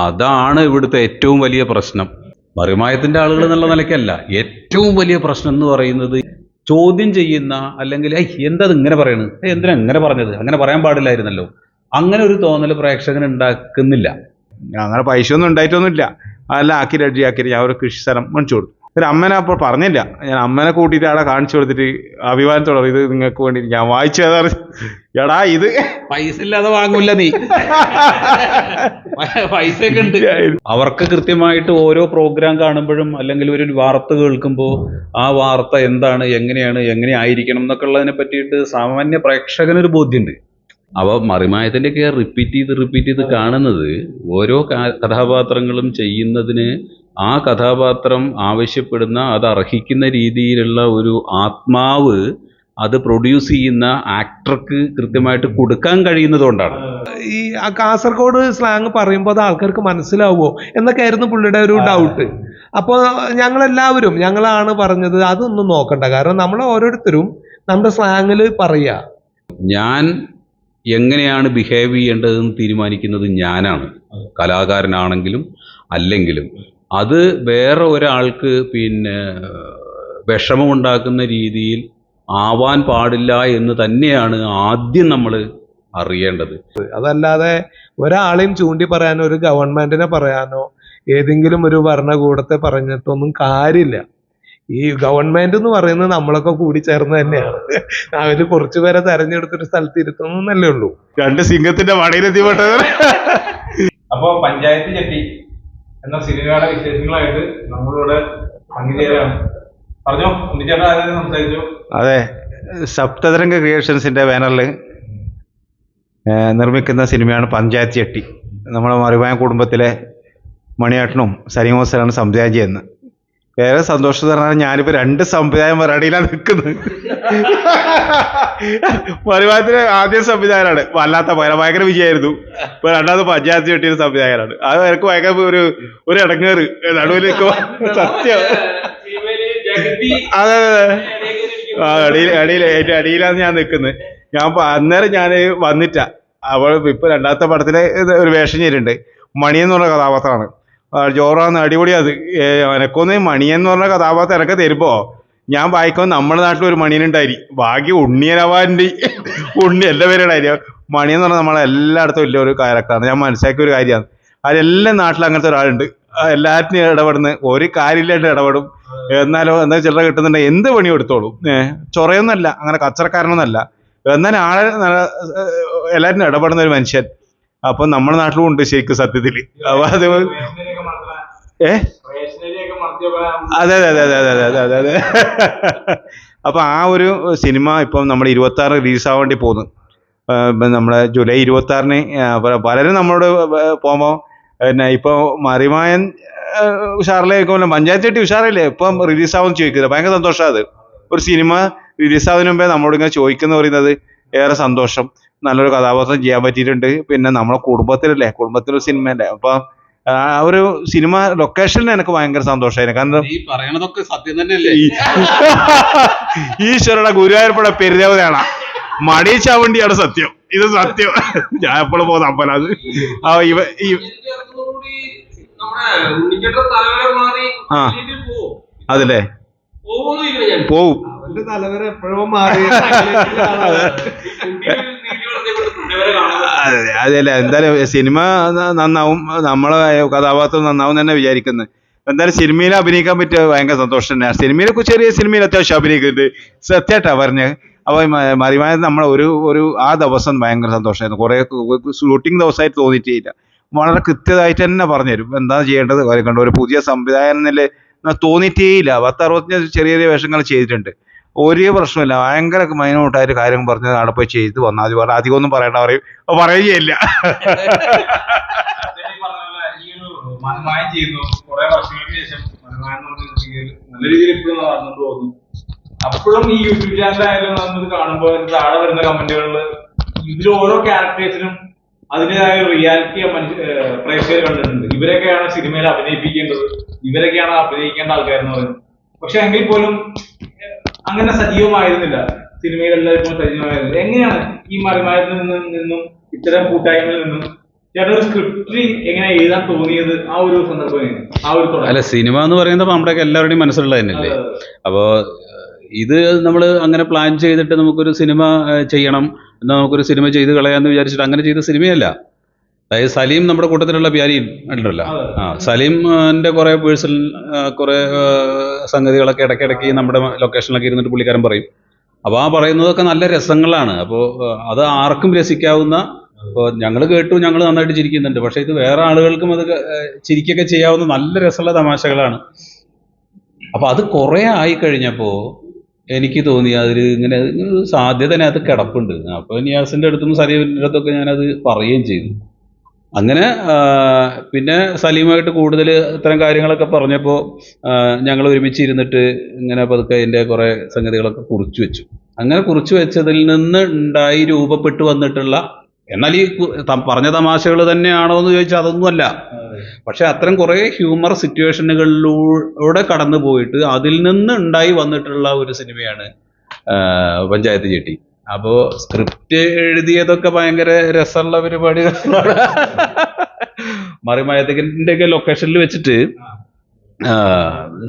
അതാണ് ഇവിടുത്തെ ഏറ്റവും വലിയ പ്രശ്നം. മറിമായത്തിന്റെ ആളുകൾ എന്നുള്ള നിലയ്ക്കല്ല, ഏറ്റവും വലിയ പ്രശ്നം എന്ന് പറയുന്നത് ചോദ്യം ചെയ്യുന്ന, അല്ലെങ്കിൽ എന്താ ഇങ്ങനെ പറയണത്, എന്തിനാ ഇങ്ങനെ പറഞ്ഞത്, അങ്ങനെ പറയാൻ പാടില്ലായിരുന്നല്ലോ, അങ്ങനെ ഒരു തോന്നൽ പ്രേക്ഷകൻ ഉണ്ടാക്കുന്നില്ല. അങ്ങനെ പൈസ ഒന്നും ഉണ്ടായിട്ടൊന്നുമില്ല. അതെല്ലാം ആക്കി റെഡിയാക്കിയിട്ട് ഞാൻ ഒരു കൃഷി സ്ഥലം മേടിച്ചു കൊടുത്തു. ഒരു അമ്മനെ അപ്പോൾ പറഞ്ഞില്ല, ഞാൻ അമ്മനെ കൂട്ടിയിട്ട് അവിടെ കാണിച്ചു കൊടുത്തിട്ട് അഭിമാനത്തോടെ ഇത് നിങ്ങൾക്ക് വേണ്ടി ഞാൻ വായിച്ചതാണ്. എടാ ഇത് പൈസ ഇല്ലാതെ വാങ്ങൂല നീ, പൈസ ഒക്കെ ഉണ്ട്. അവർക്ക് കൃത്യമായിട്ട് ഓരോ പ്രോഗ്രാം കാണുമ്പോഴും അല്ലെങ്കിൽ ഒരു വാർത്ത കേൾക്കുമ്പോൾ ആ വാർത്ത എന്താണ്, എങ്ങനെ ആയിരിക്കണം എന്നൊക്കെ ഉള്ളതിനെ പറ്റിയിട്ട് സാമാന്യ പ്രേക്ഷകനൊരു ബോധ്യമുണ്ട്. അവ മറിമായത്തിൻ്റെയൊക്കെ റിപ്പീറ്റ് ചെയ്ത് കാണുന്നത് ഓരോ കഥാപാത്രങ്ങളും ചെയ്യുന്നതിന് ആ കഥാപാത്രം ആവശ്യപ്പെടുന്ന, അത് അർഹിക്കുന്ന രീതിയിലുള്ള ഒരു ആത്മാവ് അത് പ്രൊഡ്യൂസ് ചെയ്യുന്ന ആക്ടർക്ക് കൃത്യമായിട്ട് കൊടുക്കാൻ കഴിയുന്നതുകൊണ്ടാണ്. ഈ കാസർഗോഡ് സ്ലാങ് പറയുമ്പോൾ അത് ആൾക്കാർക്ക് മനസ്സിലാവുമോ എന്നൊക്കെ ആയിരുന്നു പുള്ളിയുടെ ഒരു ഡൗട്ട്. അപ്പോൾ ഞങ്ങളാണ് പറഞ്ഞത് അതൊന്നും നോക്കണ്ട, കാരണം നമ്മൾ ഓരോരുത്തരും നമ്മുടെ സ്ലാങ്ങിൽ പറയുക. ഞാൻ എങ്ങനെയാണ് ബിഹേവ് ചെയ്യേണ്ടതെന്ന് തീരുമാനിക്കുന്നത് ഞാനാണ്, കലാകാരനാണെങ്കിലും അല്ലെങ്കിലും. അത് വേറെ ഒരാൾക്ക് വിഷമമുണ്ടാക്കുന്ന രീതിയിൽ ആവാൻ പാടില്ല എന്ന് തന്നെയാണ് ആദ്യം നമ്മൾ അറിയേണ്ടത്. അതല്ലാതെ ഒരാളെയും ചൂണ്ടി പറയാനോ ഒരു ഗവൺമെന്റിനെ പറയാനോ ഏതെങ്കിലും ഒരു ഭരണകൂടത്തെ പറഞ്ഞിട്ടൊന്നും കാര്യമില്ല. ഈ ഗവൺമെന്റ് എന്ന് പറയുന്നത് നമ്മളൊക്കെ കൂടി ചേർന്ന് തന്നെയാണ്. അവര് കുറച്ചുപേരെ തെരഞ്ഞെടുത്തൊരു സ്ഥലത്ത് ഇരുത്തുന്നല്ലേ ഉള്ളൂ. രണ്ട് സിംഹത്തിന്റെ വടയിലെത്തിപ്പെട്ടത്. അപ്പോ പഞ്ചായത്ത് ചെട്ടി എന്ന സിനിമയുടെ വിശേഷങ്ങളായിട്ട് നമ്മളിവിടെ പങ്കുചേരാണ്. പറഞ്ഞോ, ഉണ്ണിച്ചേട്ടാ ആരും സംസാരിച്ചു. അതെ, സപ്തതരംഗ ക്രിയേഷൻസിന്റെ ബാനറിൽ നിർമ്മിക്കുന്ന സിനിമയാണ് പഞ്ചായത്ത് ചെട്ടി. നമ്മുടെ മറിമായം കുടുംബത്തിലെ മണിയേട്ടനും സരിമോസനാണ് സംവിധാനം ചെയ്യുന്നത്. ഏറെ സന്തോഷകരമാണ്. ഞാനിപ്പോൾ 2 സംവിധാനം റെഡിയിലാണ് നിൽക്കുന്നത്. മറിമായത്തിലെ ആദ്യ സംവിധാനമാണ്, വല്ലാത്ത ഭയങ്കര വിജയമായിരുന്നു. ഇപ്പൊ രണ്ടാമത് പഞ്ചായത്ത് ചെട്ടിയുടെ സംവിധായകനാണ്. അത് എനിക്ക് ഭയങ്കര ഒരു ഇടങ്ങേറ് നടുവിൽ സത്യം. അതെ അടിയിലാണ് ഞാൻ നിൽക്കുന്നത്. അന്നേരം ഞാൻ വന്നിട്ടാ. അവൾ ഇപ്പൊ രണ്ടാമത്തെ പടത്തിലെ ഒരു വേഷം ചെയ്തിട്ടുണ്ട്. മണിയെന്ന് പറഞ്ഞ കഥാപാത്രമാണ്. ജോറാന്ന് അടിപൊളി. അത് എനക്കൊന്ന് മണിയെന്ന് പറഞ്ഞ കഥാപാത്രം എനക്ക് തരുമ്പോ ഞാൻ വായിക്കുമ്പോൾ നമ്മുടെ നാട്ടിലൊരു മണിയനുണ്ടായി, ഭാഗ്യം ഉണ്ണിയനവാൻ്റെ ഉണ്ണി എൻ്റെ പേരുണ്ടായിരുന്നു. മണിയെന്ന് പറഞ്ഞാൽ നമ്മളെ എല്ലായിടത്തും വലിയ ഒരു ക്യാരക്ടറാണ്. ഞാൻ മനസ്സിലാക്കിയ ഒരു കാര്യമാണ്. അതെല്ലാ നാട്ടിലും അങ്ങനത്തെ ഒരാളുണ്ട്, എല്ലാറ്റിനും ഇടപെടുന്ന, ഒരു കാര്യമില്ലായിട്ട് ഇടപെടും. എന്നാലോ എന്താ ചില്ലറ കിട്ടുന്നുണ്ടെങ്കിൽ എന്ത് പണിയും എടുത്തോളും. ചൊറയൊന്നുമല്ല, അങ്ങനെ കച്ചറക്കാരനൊന്നല്ല, എന്നാലും ആളെ എല്ലാറ്റിനും ഇടപെടുന്ന ഒരു മനുഷ്യൻ. അപ്പൊ നമ്മുടെ നാട്ടിലും ഉണ്ട് ശരിക്കും സത്യത്തിൽ. അപ്പൊ അത് അതെ അതെ അതെ അതെ അതെ അതെ അതെ. അപ്പൊ ആ ഒരു സിനിമ ഇപ്പം നമ്മൾ 26 റിലീസാവാൻ വേണ്ടി പോകുന്നു. നമ്മളെ ജൂലൈ 26-ന് പലരും നമ്മളോട് പോകുമ്പോൾ ഇപ്പൊ മറിമായൻ ഉഷാറിലേക്കുമല്ലോ, പഞ്ചായത്ത് ചെട്ടി ഉഷാറില്ലേ ഇപ്പം റിലീസാവും ചോദിക്കുന്നത്. ഭയങ്കര സന്തോഷമാണ്. അത് ഒരു സിനിമ റിലീസാവുന്നതിന് മുമ്പേ നമ്മളോട് ഇങ്ങനെ ചോദിക്കുന്ന പറയുന്നത് ഏറെ സന്തോഷം. നല്ലൊരു കഥാപാത്രം ചെയ്യാൻ പറ്റിയിട്ടുണ്ട്. പിന്നെ നമ്മളെ കുടുംബത്തിലൊരു സിനിമയല്ലേ. അപ്പൊ ആ ഒരു സിനിമ ലൊക്കേഷനിൽ എനിക്ക് ഭയങ്കര സന്തോഷമായിരുന്നു. കാരണം പറയണതൊക്കെ സത്യം തന്നെയല്ലേ. ഈശ്വരുടെ ഗുരുവായൂരപ്പുഴ പെരുദേവതയാണ്, മടി ചാവണ്ടിയാണ് സത്യം. ഇത് സത്യം. ഞാൻ എപ്പോഴും പോകുന്ന അപ്പന അത് അതല്ലേ പോവും. അവന്റെ തലവര എപ്പോഴോ മാറി. അതല്ല, എന്തായാലും സിനിമ നന്നാവും, നമ്മളെ കഥാപാത്രം നന്നാവും തന്നെ വിചാരിക്കുന്നത്. എന്തായാലും സിനിമയിൽ അഭിനയിക്കാൻ പറ്റിയ ഭയങ്കര സന്തോഷം തന്നെയാണ്. ചെറിയ സിനിമയിൽ അത്യാവശ്യം അഭിനയിക്കുന്നുണ്ട്, സത്യമായിട്ടാ പറഞ്ഞ്. അപ്പോൾ മറിമായത് നമ്മൾ ഒരു ആ ദിവസം ഭയങ്കര സന്തോഷമായിരുന്നു. കുറേ ഷൂട്ടിംഗ് ദിവസമായിട്ട് തോന്നിയിട്ടില്ല. വളരെ കൃത്യമായിട്ട് തന്നെ പറഞ്ഞുതരും എന്താ ചെയ്യേണ്ടത്. കണ്ടു ഒരു പുതിയ സംവിധായകനിൽ തോന്നിയിട്ടേയില്ല. 10-65 ചെറിയ വേഷങ്ങൾ ചെയ്തിട്ടുണ്ട്. ഒരു പ്രശ്നമില്ല. ഭയങ്കര മൈനോട്ടായിട്ട് കാര്യം പറഞ്ഞ് അവിടെ പോയി ചെയ്ത് വന്നാൽ മതി. അധികം ഒന്നും പറയണ്ട, പറയുകയില്ല. നല്ല രീതിയിൽ ഇപ്പോഴും നടന്നു പോകുന്നു. അപ്പോഴും ഈ യൂട്യൂബ് ചാനൽ ആയാലും നമ്മൾ കാണുമ്പോൾ താഴെ വരുന്ന കമന്റുകളിൽ ഇതിൽ ഓരോ ക്യാരക്ടേഴ്സിനും അതിൻ്റെതായ റിയാലിറ്റി പ്രേക്ഷകർ കണ്ടിട്ടുണ്ട്. ഇവരൊക്കെയാണ് സിനിമയിൽ അഭിനയിപ്പിക്കേണ്ടത്, ഇവരൊക്കെയാണ് അഭിനയിക്കേണ്ട ആൾക്കാരെന്ന് പറയുന്നത്. പക്ഷെ എങ്കിൽ പോലും അങ്ങനെ സജീവമായിരുന്നില്ല, സിനിമയിൽ എല്ലാവർക്കും സജീവമായിരുന്നില്ല. എങ്ങനെയാണ് ഈ മറിമായത്തിൽ നിന്നും ഇത്തരം കൂട്ടായ്മയിൽ നിന്നും ചേട്ടൻ ഒരു സ്ക്രിപ്റ്റ് എങ്ങനെ എഴുതാൻ തോന്നിയത് ആ ഒരു സന്ദർഭം എങ്ങനെ? ആ ഒരു തുടക്കം. അല്ല, സിനിമ എന്ന് പറയുന്നത് നമ്മുടെയൊക്കെ എല്ലാവരുടെയും മനസ്സിലുള്ള തന്നെയല്ലേ. അപ്പോൾ ഇത് നമ്മൾ അങ്ങനെ പ്ലാൻ ചെയ്തിട്ട് നമുക്കൊരു സിനിമ ചെയ്യണം, എന്നാൽ നമുക്കൊരു സിനിമ ചെയ്ത് കളയാന്ന് വിചാരിച്ചിട്ട് അങ്ങനെ ചെയ്ത സിനിമയല്ല. അതായത് സലീം നമ്മുടെ കൂട്ടത്തിലുള്ള പ്യാരിയും ഉണ്ടല്ലോ. സലീമിന്റെ കുറെ പേഴ്സണൽ കുറെ സംഗതികളൊക്കെ ഇടയ്ക്കിടയ്ക്ക് നമ്മുടെ ലൊക്കേഷനിലൊക്കെ ഇരുന്നിട്ട് പുള്ളിക്കാരൻ പറയും. അപ്പോൾ ആ പറയുന്നതൊക്കെ നല്ല രസങ്ങളാണ്. അപ്പോൾ അത് ആർക്കും രസിക്കാവുന്ന, ഇപ്പോൾ ഞങ്ങൾ കേട്ടു, ഞങ്ങൾ നന്നായിട്ട് ചിരിക്കുന്നുണ്ട്. പക്ഷെ ഇത് വേറെ ആളുകൾക്കും അത് ചിരിക്കൊക്കെ ചെയ്യാവുന്ന നല്ല രസമുള്ള തമാശകളാണ്. അപ്പൊ അത് കുറെ ആയി കഴിഞ്ഞപ്പോൾ എനിക്ക് തോന്നി അതിൽ ഇങ്ങനെ ഒരു സാധ്യത അതിനകത്ത് കിടപ്പുണ്ട്. അപ്പൊ നിയാസിന്റെ അടുത്തും സലീമിന്റെ അടുത്തൊക്കെ ഞാനത് പറയുകയും ചെയ്തു. അങ്ങനെ പിന്നെ സലീമായിട്ട് കൂടുതൽ ഇത്തരം കാര്യങ്ങളൊക്കെ പറഞ്ഞപ്പോൾ ഞങ്ങൾ ഒരുമിച്ച് ഇരുന്നിട്ട് ഇങ്ങനെ പതുക്കെ അതിൻ്റെ കുറേ സംഗതികളൊക്കെ കുറിച്ചു വെച്ചു. അങ്ങനെ കുറിച്ചു വെച്ചതിൽ നിന്ന് ഉണ്ടായി രൂപപ്പെട്ടു വന്നിട്ടുള്ള, എന്നാൽ ഈ പറഞ്ഞ തമാശകൾ തന്നെയാണോ എന്ന് ചോദിച്ചാൽ അതൊന്നുമല്ല. പക്ഷെ അത്തരം കുറേ ഹ്യൂമർ സിറ്റുവേഷനുകളിലൂടെ കടന്നു പോയിട്ട് അതിൽ നിന്ന് ഉണ്ടായി വന്നിട്ടുള്ള ഒരു സിനിമയാണ് പഞ്ചായത്ത് ചെട്ടി. അപ്പോ സ്ക്രിപ്റ്റ് എഴുതിയതൊക്കെ ഭയങ്കര രസമുള്ള പരിപാടികളാണ്. മറിമായത്തിൻ്റെ ഒക്കെ ലൊക്കേഷനിൽ വെച്ചിട്ട്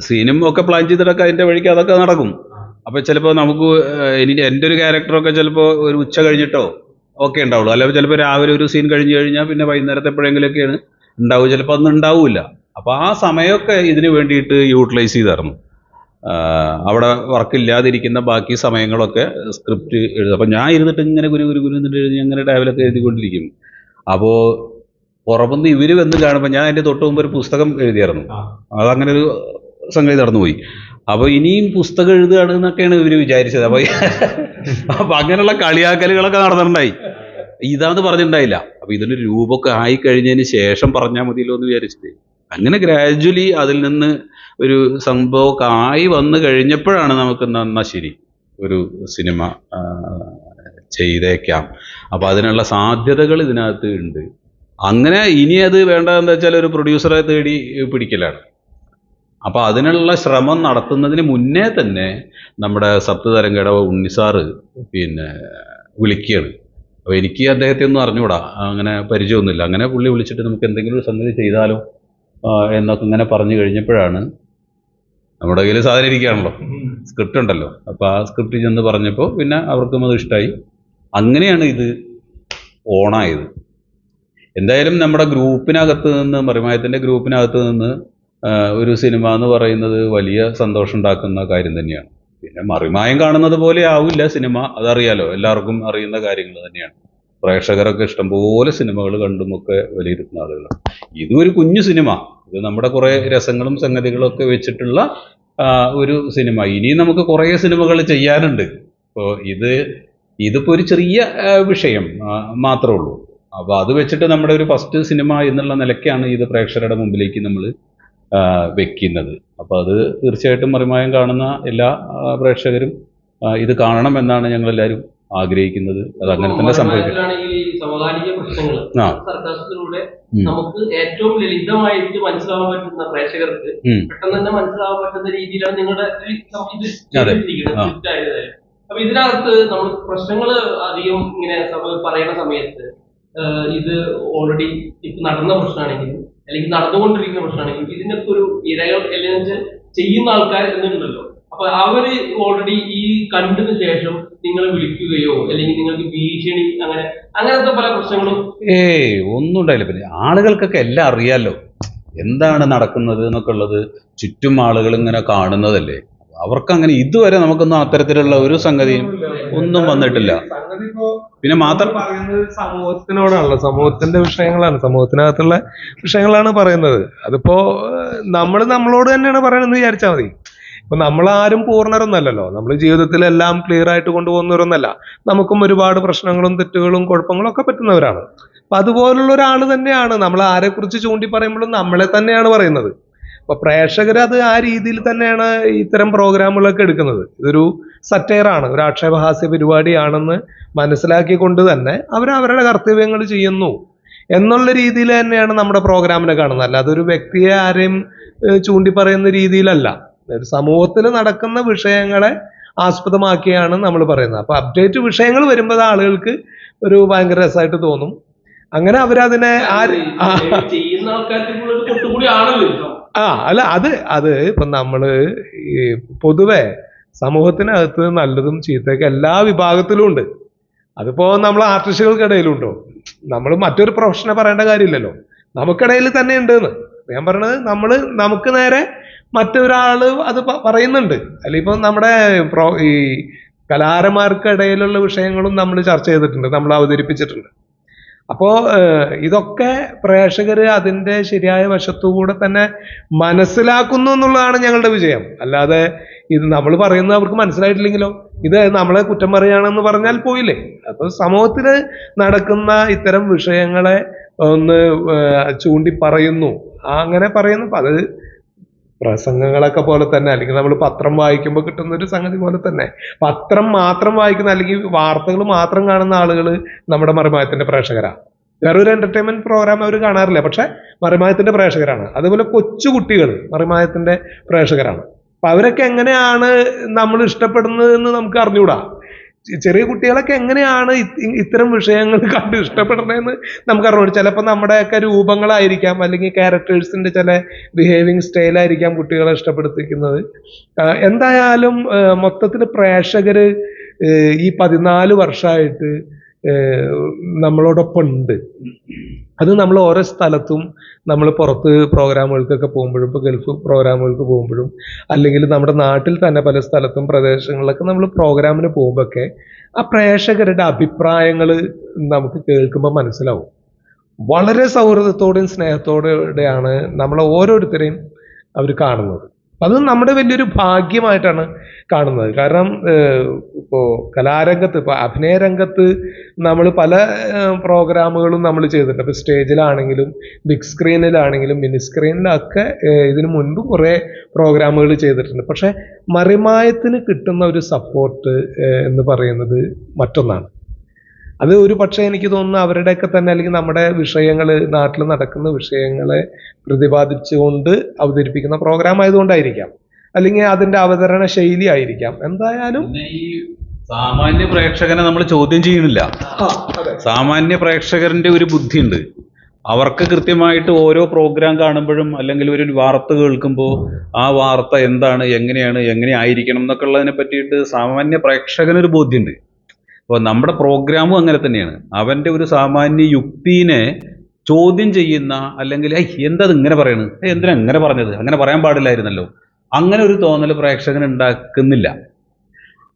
സീനും ഒക്കെ പ്ലാൻ ചെയ്തിട്ടൊക്കെ അതിൻ്റെ വഴിക്ക് അതൊക്കെ നടക്കും. അപ്പൊ ചിലപ്പോൾ നമുക്ക് എൻ്റെ ഒരു ക്യാരക്ടറൊക്കെ ചിലപ്പോൾ ഒരു ഉച്ച കഴിഞ്ഞിട്ടോ ഒക്കെ ഉണ്ടാവുള്ളൂ. അല്ലെങ്കിൽ ചിലപ്പോൾ രാവിലെ ഒരു സീൻ കഴിഞ്ഞ് കഴിഞ്ഞാൽ പിന്നെ വൈകുന്നേരത്തെ എപ്പോഴെങ്കിലൊക്കെയാണ് ഉണ്ടാവും. ചിലപ്പോൾ അന്ന് ഉണ്ടാവില്ല. അപ്പോൾ ആ സമയമൊക്കെ ഇതിന് വേണ്ടിയിട്ട് യൂട്ടിലൈസ് ചെയ്തായിരുന്നു. അവിടെ വർക്കില്ലാതിരിക്കുന്ന ബാക്കി സമയങ്ങളൊക്കെ സ്ക്രിപ്റ്റ് എഴുതും. അപ്പം ഞാൻ ഇരുന്നിട്ട് ഇങ്ങനെ ഗുരു എന്നിട്ട് എഴുതി അങ്ങനെ രാവിലൊക്കെ എഴുതിക്കൊണ്ടിരിക്കും. അപ്പോൾ പുറമെന്ന് ഇവർ വന്ന് കാണുമ്പോൾ ഞാൻ അതിൻ്റെ തൊട്ട് മുമ്പ് ഒരു പുസ്തകം എഴുതിയായിരുന്നു. അതങ്ങനെ ഒരു സംഗതി നടന്നുപോയി. അപ്പോൾ ഇനിയും പുസ്തകം എഴുതുകയാണ് എന്നൊക്കെയാണ് ഇവർ വിചാരിച്ചത്. അപ്പം അങ്ങനെയുള്ള കളിയാക്കലുകളൊക്കെ നടന്നിട്ടുണ്ടായി. ഇതാന്ന് പറഞ്ഞിട്ടുണ്ടായില്ല. അപ്പം ഇതിനൊരു രൂപമൊക്കെ ആയി കഴിഞ്ഞതിന് ശേഷം പറഞ്ഞാൽ മതിയല്ലോ എന്ന് വിചാരിച്ചിട്ട് അങ്ങനെ ഗ്രാജുവലി അതിൽ നിന്ന് ഒരു സംഭവമൊക്കെ ആയി വന്നു കഴിഞ്ഞപ്പോഴാണ് നമുക്ക് എന്നാ ശരി ഒരു സിനിമ ചെയ്തേക്കാം, അപ്പം അതിനുള്ള സാധ്യതകൾ ഇതിനകത്ത് ഉണ്ട്. അങ്ങനെ ഇനി അത് വേണ്ടതെന്ന് വെച്ചാൽ ഒരു പ്രൊഡ്യൂസറെ തേടി പിടിക്കലാണ്. അപ്പം അതിനുള്ള ശ്രമം നടത്തുന്നതിന് മുന്നേ തന്നെ നമ്മുടെ സപ്തതരംഗട ഉണ്ണിസാറ് പിന്നെ വിളിക്കുകയാണ്. അപ്പോൾ എനിക്ക് അദ്ദേഹത്തെ ഒന്നും അറിഞ്ഞുകൂടാ, അങ്ങനെ പരിചയമൊന്നുമില്ല. അങ്ങനെ പുള്ളി വിളിച്ചിട്ട് നമുക്ക് എന്തെങ്കിലും ഒരു സംഗതി ചെയ്താലോ എന്നൊക്കെ ഇങ്ങനെ പറഞ്ഞു കഴിഞ്ഞപ്പോഴാണ് നമ്മുടെ കയ്യിൽ സാധനം ഇരിക്കുകയാണല്ലോ, സ്ക്രിപ്റ്റ് ഉണ്ടല്ലോ. അപ്പോൾ ആ സ്ക്രിപ്റ്റ് ചെന്ന് പറഞ്ഞപ്പോൾ പിന്നെ അവർക്കും അത് ഇഷ്ടമായി. അങ്ങനെയാണ് ഇത് ഓണായത്. എന്തായാലും നമ്മുടെ ഗ്രൂപ്പിനകത്ത് നിന്ന്, മറിമായത്തിൻ്റെ ഗ്രൂപ്പിനകത്ത് നിന്ന് ഒരു സിനിമ എന്ന് പറയുന്നത് വലിയ സന്തോഷം ഉണ്ടാക്കുന്ന കാര്യം തന്നെയാണ്. പിന്നെ മറിമായം കാണുന്നത് പോലെ ആവില്ല സിനിമ, അതറിയാലോ, എല്ലാവർക്കും അറിയുന്ന കാര്യങ്ങൾ തന്നെയാണ്. പ്രേക്ഷകരൊക്കെ ഇഷ്ടംപോലെ സിനിമകൾ കണ്ടുമൊക്കെ വിലയിരുത്തുന്ന ആളുകളാണ്. ഇതും ഒരു കുഞ്ഞു സിനിമ, ഇത് നമ്മുടെ കുറേ രസങ്ങളും സംഗതികളും ഒക്കെ വെച്ചിട്ടുള്ള ഒരു സിനിമ. ഇനിയും നമുക്ക് കുറേ സിനിമകൾ ചെയ്യാനുണ്ട്. ഇപ്പോൾ ഇതിപ്പോൾ ഒരു ചെറിയ വിഷയം മാത്രമേ ഉള്ളൂ. അപ്പോൾ അത് വെച്ചിട്ട് നമ്മുടെ ഒരു ഫസ്റ്റ് സിനിമ എന്നുള്ള നിലയ്ക്കാണ് ഇത് പ്രേക്ഷകരുടെ മുമ്പിലേക്ക് നമ്മൾ വെക്കുന്നത്. അപ്പോൾ അത് തീർച്ചയായിട്ടും മറിമായം കാണുന്ന എല്ലാ പ്രേക്ഷകരും ഇത് കാണണം എന്നാണ് ഞങ്ങളെല്ലാവരും ആഗ്രഹിക്കുന്നത്. അത് അങ്ങനെ തന്നെ സംഭവിക്കും. സമകാലിക പ്രശ്നങ്ങൾ സർക്കാരിലൂടെ നമുക്ക് ഏറ്റവും ലളിതമായിട്ട് മനസ്സിലാവാൻ പറ്റുന്ന പ്രേക്ഷകർക്ക് പെട്ടെന്ന് തന്നെ മനസ്സിലാവാൻ പറ്റുന്ന രീതിയിലാണ് നിങ്ങളുടെ അപ്പൊ ഇതിനകത്ത് നമ്മൾ പ്രശ്നങ്ങൾ അധികം ഇങ്ങനെ പറയുന്ന സമയത്ത് ഇത് ഓൾറെഡി ഇപ്പൊ നടന്ന പ്രശ്നമാണെങ്കിലും അല്ലെങ്കിൽ നടന്നുകൊണ്ടിരിക്കുന്ന പ്രശ്നമാണെങ്കിലും ഇതിനൊക്കെ ഒരു ഇരകൾ അല്ലെങ്കിൽ ചെയ്യുന്ന ആൾക്കാർ എന്നുണ്ടല്ലോ. അപ്പൊ അവര് ഓൾറെഡി ഈ കണ്ടതിന് ശേഷം നിങ്ങളെ വിളിക്കുകയോ അല്ലെങ്കിൽ നിങ്ങൾക്ക് ഭീഷണി അങ്ങനത്തെ പല പ്രശ്നങ്ങളും ഒന്നും ഉണ്ടായില്ല. പിന്നെ ആളുകൾക്കൊക്കെ എല്ലാം അറിയാലോ എന്താണ് നടക്കുന്നത് എന്നൊക്കെ ഉള്ളത്. ചുറ്റും ആളുകൾ ഇങ്ങനെ കാണുന്നതല്ലേ. അവർക്കങ്ങനെ ഇതുവരെ നമുക്കൊന്നും അത്തരത്തിലുള്ള ഒരു സംഗതിയും ഒന്നും വന്നിട്ടില്ല. പിന്നെ മാത്രം പറയുന്നത് സമൂഹത്തിനോടാണല്ലോ, സമൂഹത്തിന്റെ വിഷയങ്ങളാണ്, സമൂഹത്തിനകത്തുള്ള വിഷയങ്ങളാണ് പറയുന്നത്. അതിപ്പോ നമ്മളോട് തന്നെയാണ് പറയണമെന്ന് വിചാരിച്ചാൽ മതി. ഇപ്പൊ നമ്മളാരും പൂർണ്ണരൊന്നല്ലല്ലോ, നമ്മൾ ജീവിതത്തിലെല്ലാം ക്ലിയർ ആയിട്ട് കൊണ്ടുപോകുന്നവരൊന്നല്ല. നമുക്കും ഒരുപാട് പ്രശ്നങ്ങളും തെറ്റുകളും കുഴപ്പങ്ങളും ഒക്കെ പറ്റുന്നവരാണ്. അപ്പൊ അതുപോലുള്ള ഒരാൾ തന്നെയാണ് നമ്മൾ ആരെക്കുറിച്ച് ചൂണ്ടി പറയുമ്പോഴും നമ്മളെ തന്നെയാണ് പറയുന്നത്. അപ്പൊ പ്രേക്ഷകർ അത് ആ രീതിയിൽ തന്നെയാണ് ഇത്തരം പ്രോഗ്രാമുകളൊക്കെ എടുക്കുന്നത്. ഇതൊരു സറ്റയറാണ്, ഒരു ആക്ഷേപഹാസ്യ പരിപാടിയാണെന്ന് മനസ്സിലാക്കിക്കൊണ്ട് തന്നെ അവരവരുടെ കർത്തവ്യങ്ങൾ ചെയ്യുന്നു എന്നുള്ള രീതിയിൽ തന്നെയാണ് നമ്മുടെ പ്രോഗ്രാമിനെ കാണുന്നത്. അല്ല അതൊരു വ്യക്തിയെ ആരെയും ചൂണ്ടി പറയുന്ന രീതിയിലല്ല, സമൂഹത്തിൽ നടക്കുന്ന വിഷയങ്ങളെ ആസ്പദമാക്കിയാണ് നമ്മൾ പറയുന്നത്. അപ്പൊ അപ്ഡേറ്റ് വിഷയങ്ങൾ വരുമ്പോൾ ആളുകൾക്ക് ഒരു ഭയങ്കര രസമായിട്ട് തോന്നും. അങ്ങനെ അവരതിനെ ചെയ്യുന്ന ആൾക്കാർക്ക് കൊട്ടുകൂടി ആണല്ലോ. അല്ല അത് ഇപ്പൊ നമ്മള് ഈ പൊതുവെ സമൂഹത്തിനകത്ത് നല്ലതും ചീത്തയൊക്കെ എല്ലാ വിഭാഗത്തിലും ഉണ്ട്. അതിപ്പോ നമ്മൾ ആർട്ടിസ്റ്റുകൾക്കിടയിലും ഉണ്ടോ? നമ്മൾ മറ്റൊരു പ്രൊഫഷനെ പറയേണ്ട കാര്യമില്ലല്ലോ, നമുക്കിടയിൽ തന്നെ ഉണ്ടെന്ന് ഞാൻ പറഞ്ഞത്. നമുക്ക് നേരെ മറ്റൊരാള് അത് പറയുന്നുണ്ട്. അല്ലിപ്പോ നമ്മുടെ ഈ കലാകാരന്മാർക്കിടയിലുള്ള വിഷയങ്ങളും നമ്മൾ ചർച്ച ചെയ്തിട്ടുണ്ട്, നമ്മൾ അവതരിപ്പിച്ചിട്ടുണ്ട്. അപ്പോ ഇതൊക്കെ പ്രേക്ഷകര് അതിന്റെ ശരിയായ വശത്തുകൂടെ തന്നെ മനസ്സിലാക്കുന്നു എന്നുള്ളതാണ് ഞങ്ങളുടെ വിജയം. അല്ലാതെ ഇത് നമ്മൾ പറയുന്നത് അവർക്ക് മനസ്സിലായിട്ടില്ലെങ്കിലോ, ഇത് നമ്മളെ കുറ്റം പറയുകയാണെന്ന് പറഞ്ഞാൽ പോയില്ലേ. അപ്പൊ സമൂഹത്തില് നടക്കുന്ന ഇത്തരം വിഷയങ്ങളെ ഒന്ന് ചൂണ്ടി പറയുന്നു, അങ്ങനെ പറയുന്നു. അത് പ്രസംഗങ്ങളൊക്കെ പോലെ തന്നെ, അല്ലെങ്കിൽ നമ്മൾ പത്രം വായിക്കുമ്പോൾ കിട്ടുന്ന ഒരു സംഗതി പോലെ തന്നെ. പത്രം മാത്രം വായിക്കുന്ന അല്ലെങ്കിൽ വാർത്തകൾ മാത്രം കാണുന്ന ആളുകൾ നമ്മുടെ മറിമായത്തിന്റെ പ്രേക്ഷകരാണ്. വേറൊരു എന്റർടൈൻമെന്റ് പ്രോഗ്രാം അവർ കാണാറില്ല, പക്ഷെ മറിമായത്തിന്റെ പ്രേക്ഷകരാണ്. അതുപോലെ കൊച്ചുകുട്ടികൾ മറിമായത്തിന്റെ പ്രേക്ഷകരാണ്. അപ്പൊ അവരൊക്കെ എങ്ങനെയാണ് നമ്മൾ ഇഷ്ടപ്പെടുന്നത് എന്ന് നമുക്ക് അറിഞ്ഞുകൂടാ. ചെറിയ കുട്ടികളൊക്കെ എങ്ങനെയാണ് ഇത്തരം വിഷയങ്ങൾ കണ്ട് ഇഷ്ടപ്പെടുന്നതെന്ന് നമുക്ക് അറിഞ്ഞൂടാ. ചിലപ്പോൾ നമ്മുടെയൊക്കെ രൂപങ്ങളായിരിക്കാം, അല്ലെങ്കിൽ ക്യാരക്ടേഴ്സിന്റെ ചില ബിഹേവിങ് സ്റ്റൈലായിരിക്കാം കുട്ടികളെ ഇഷ്ടപ്പെടുത്തിക്കുന്നത്. എന്തായാലും മൊത്തത്തിൽ പ്രേക്ഷകര് ഈ 14 വർഷമായിട്ട് നമ്മളോടൊപ്പം ഉണ്ട്. അത് നമ്മൾ ഓരോ സ്ഥലത്തും, നമ്മൾ പുറത്ത് പ്രോഗ്രാമുകൾക്കൊക്കെ പോകുമ്പോഴും, ഇപ്പോൾ ഗൾഫ് പ്രോഗ്രാമുകൾക്ക് പോകുമ്പോഴും, അല്ലെങ്കിൽ നമ്മുടെ നാട്ടിൽ തന്നെ പല സ്ഥലത്തും പ്രദേശങ്ങളിലൊക്കെ നമ്മൾ പ്രോഗ്രാമിന് പോകുമ്പോഴൊക്കെ ആ പ്രേക്ഷകരുടെ അഭിപ്രായങ്ങൾ നമുക്ക് കേൾക്കുമ്പോൾ മനസ്സിലാവും. വളരെ സൗഹൃദത്തോടെയും സ്നേഹത്തോടെയാണ് നമ്മളെ ഓരോരുത്തരെയും അവർ കാണുന്നത്. അത് നമ്മുടെ വലിയൊരു ഭാഗ്യമായിട്ടാണ് കാണുന്നത്. കാരണം ഇപ്പോൾ കലാരംഗത്ത്, ഇപ്പോൾ അഭിനയ രംഗത്ത് നമ്മൾ പല പ്രോഗ്രാമുകളും നമ്മൾ ചെയ്തിട്ടുണ്ട്. ഇപ്പോൾ സ്റ്റേജിലാണെങ്കിലും ബിഗ് സ്ക്രീനിലാണെങ്കിലും മിനി സ്ക്രീനിലൊക്കെ ഇതിനു മുൻപ് കുറേ പ്രോഗ്രാമുകൾ ചെയ്തിട്ടുണ്ട്. പക്ഷെ മറിമായത്തിന് കിട്ടുന്ന ഒരു സപ്പോർട്ട് എന്ന് പറയുന്നത് മറ്റൊന്നാണ്. അത് ഒരു പക്ഷേ എനിക്ക് തോന്നുന്നു അവരുടെയൊക്കെ തന്നെ, അല്ലെങ്കിൽ നമ്മുടെ വിഷയങ്ങൾ, നാട്ടിൽ നടക്കുന്ന വിഷയങ്ങളെ പ്രതിപാദിച്ചുകൊണ്ട് അവതരിപ്പിക്കുന്ന പ്രോഗ്രാം ആയതുകൊണ്ടായിരിക്കാം, അല്ലെങ്കിൽ അതിന്റെ അവതരണ ശൈലി ആയിരിക്കാം. എന്തായാലും ഈ സാമാന്യ പ്രേക്ഷകനെ നമ്മൾ ചോദ്യം ചെയ്യുന്നില്ല. സാമാന്യ പ്രേക്ഷകരുടെ ഒരു ബുദ്ധിയുണ്ട്. അവർക്ക് കൃത്യമായിട്ട് ഓരോ പ്രോഗ്രാം കാണുമ്പോഴും, അല്ലെങ്കിൽ ഒരു വാർത്ത കേൾക്കുമ്പോൾ ആ വാർത്ത എന്താണ്, എങ്ങനെ ആയിരിക്കണം എന്നൊക്കെ ഉള്ളതിനെ പറ്റിയിട്ട് സാമാന്യ പ്രേക്ഷകനൊരു ബോധ്യമുണ്ട്. അപ്പോൾ നമ്മുടെ പ്രോഗ്രാമും അങ്ങനെ തന്നെയാണ്. അവൻ്റെ ഒരു സാമാന്യ യുക്തിനെ ചോദ്യം ചെയ്യുന്ന, അല്ലെങ്കിൽ എന്താ ഇങ്ങനെ പറയണത്, എന്തിനാ ഇങ്ങനെ പറഞ്ഞത്, അങ്ങനെ പറയാൻ പാടില്ലായിരുന്നല്ലോ, അങ്ങനെ ഒരു തോന്നൽ പ്രേക്ഷകൻ ഉണ്ടാക്കുന്നില്ല.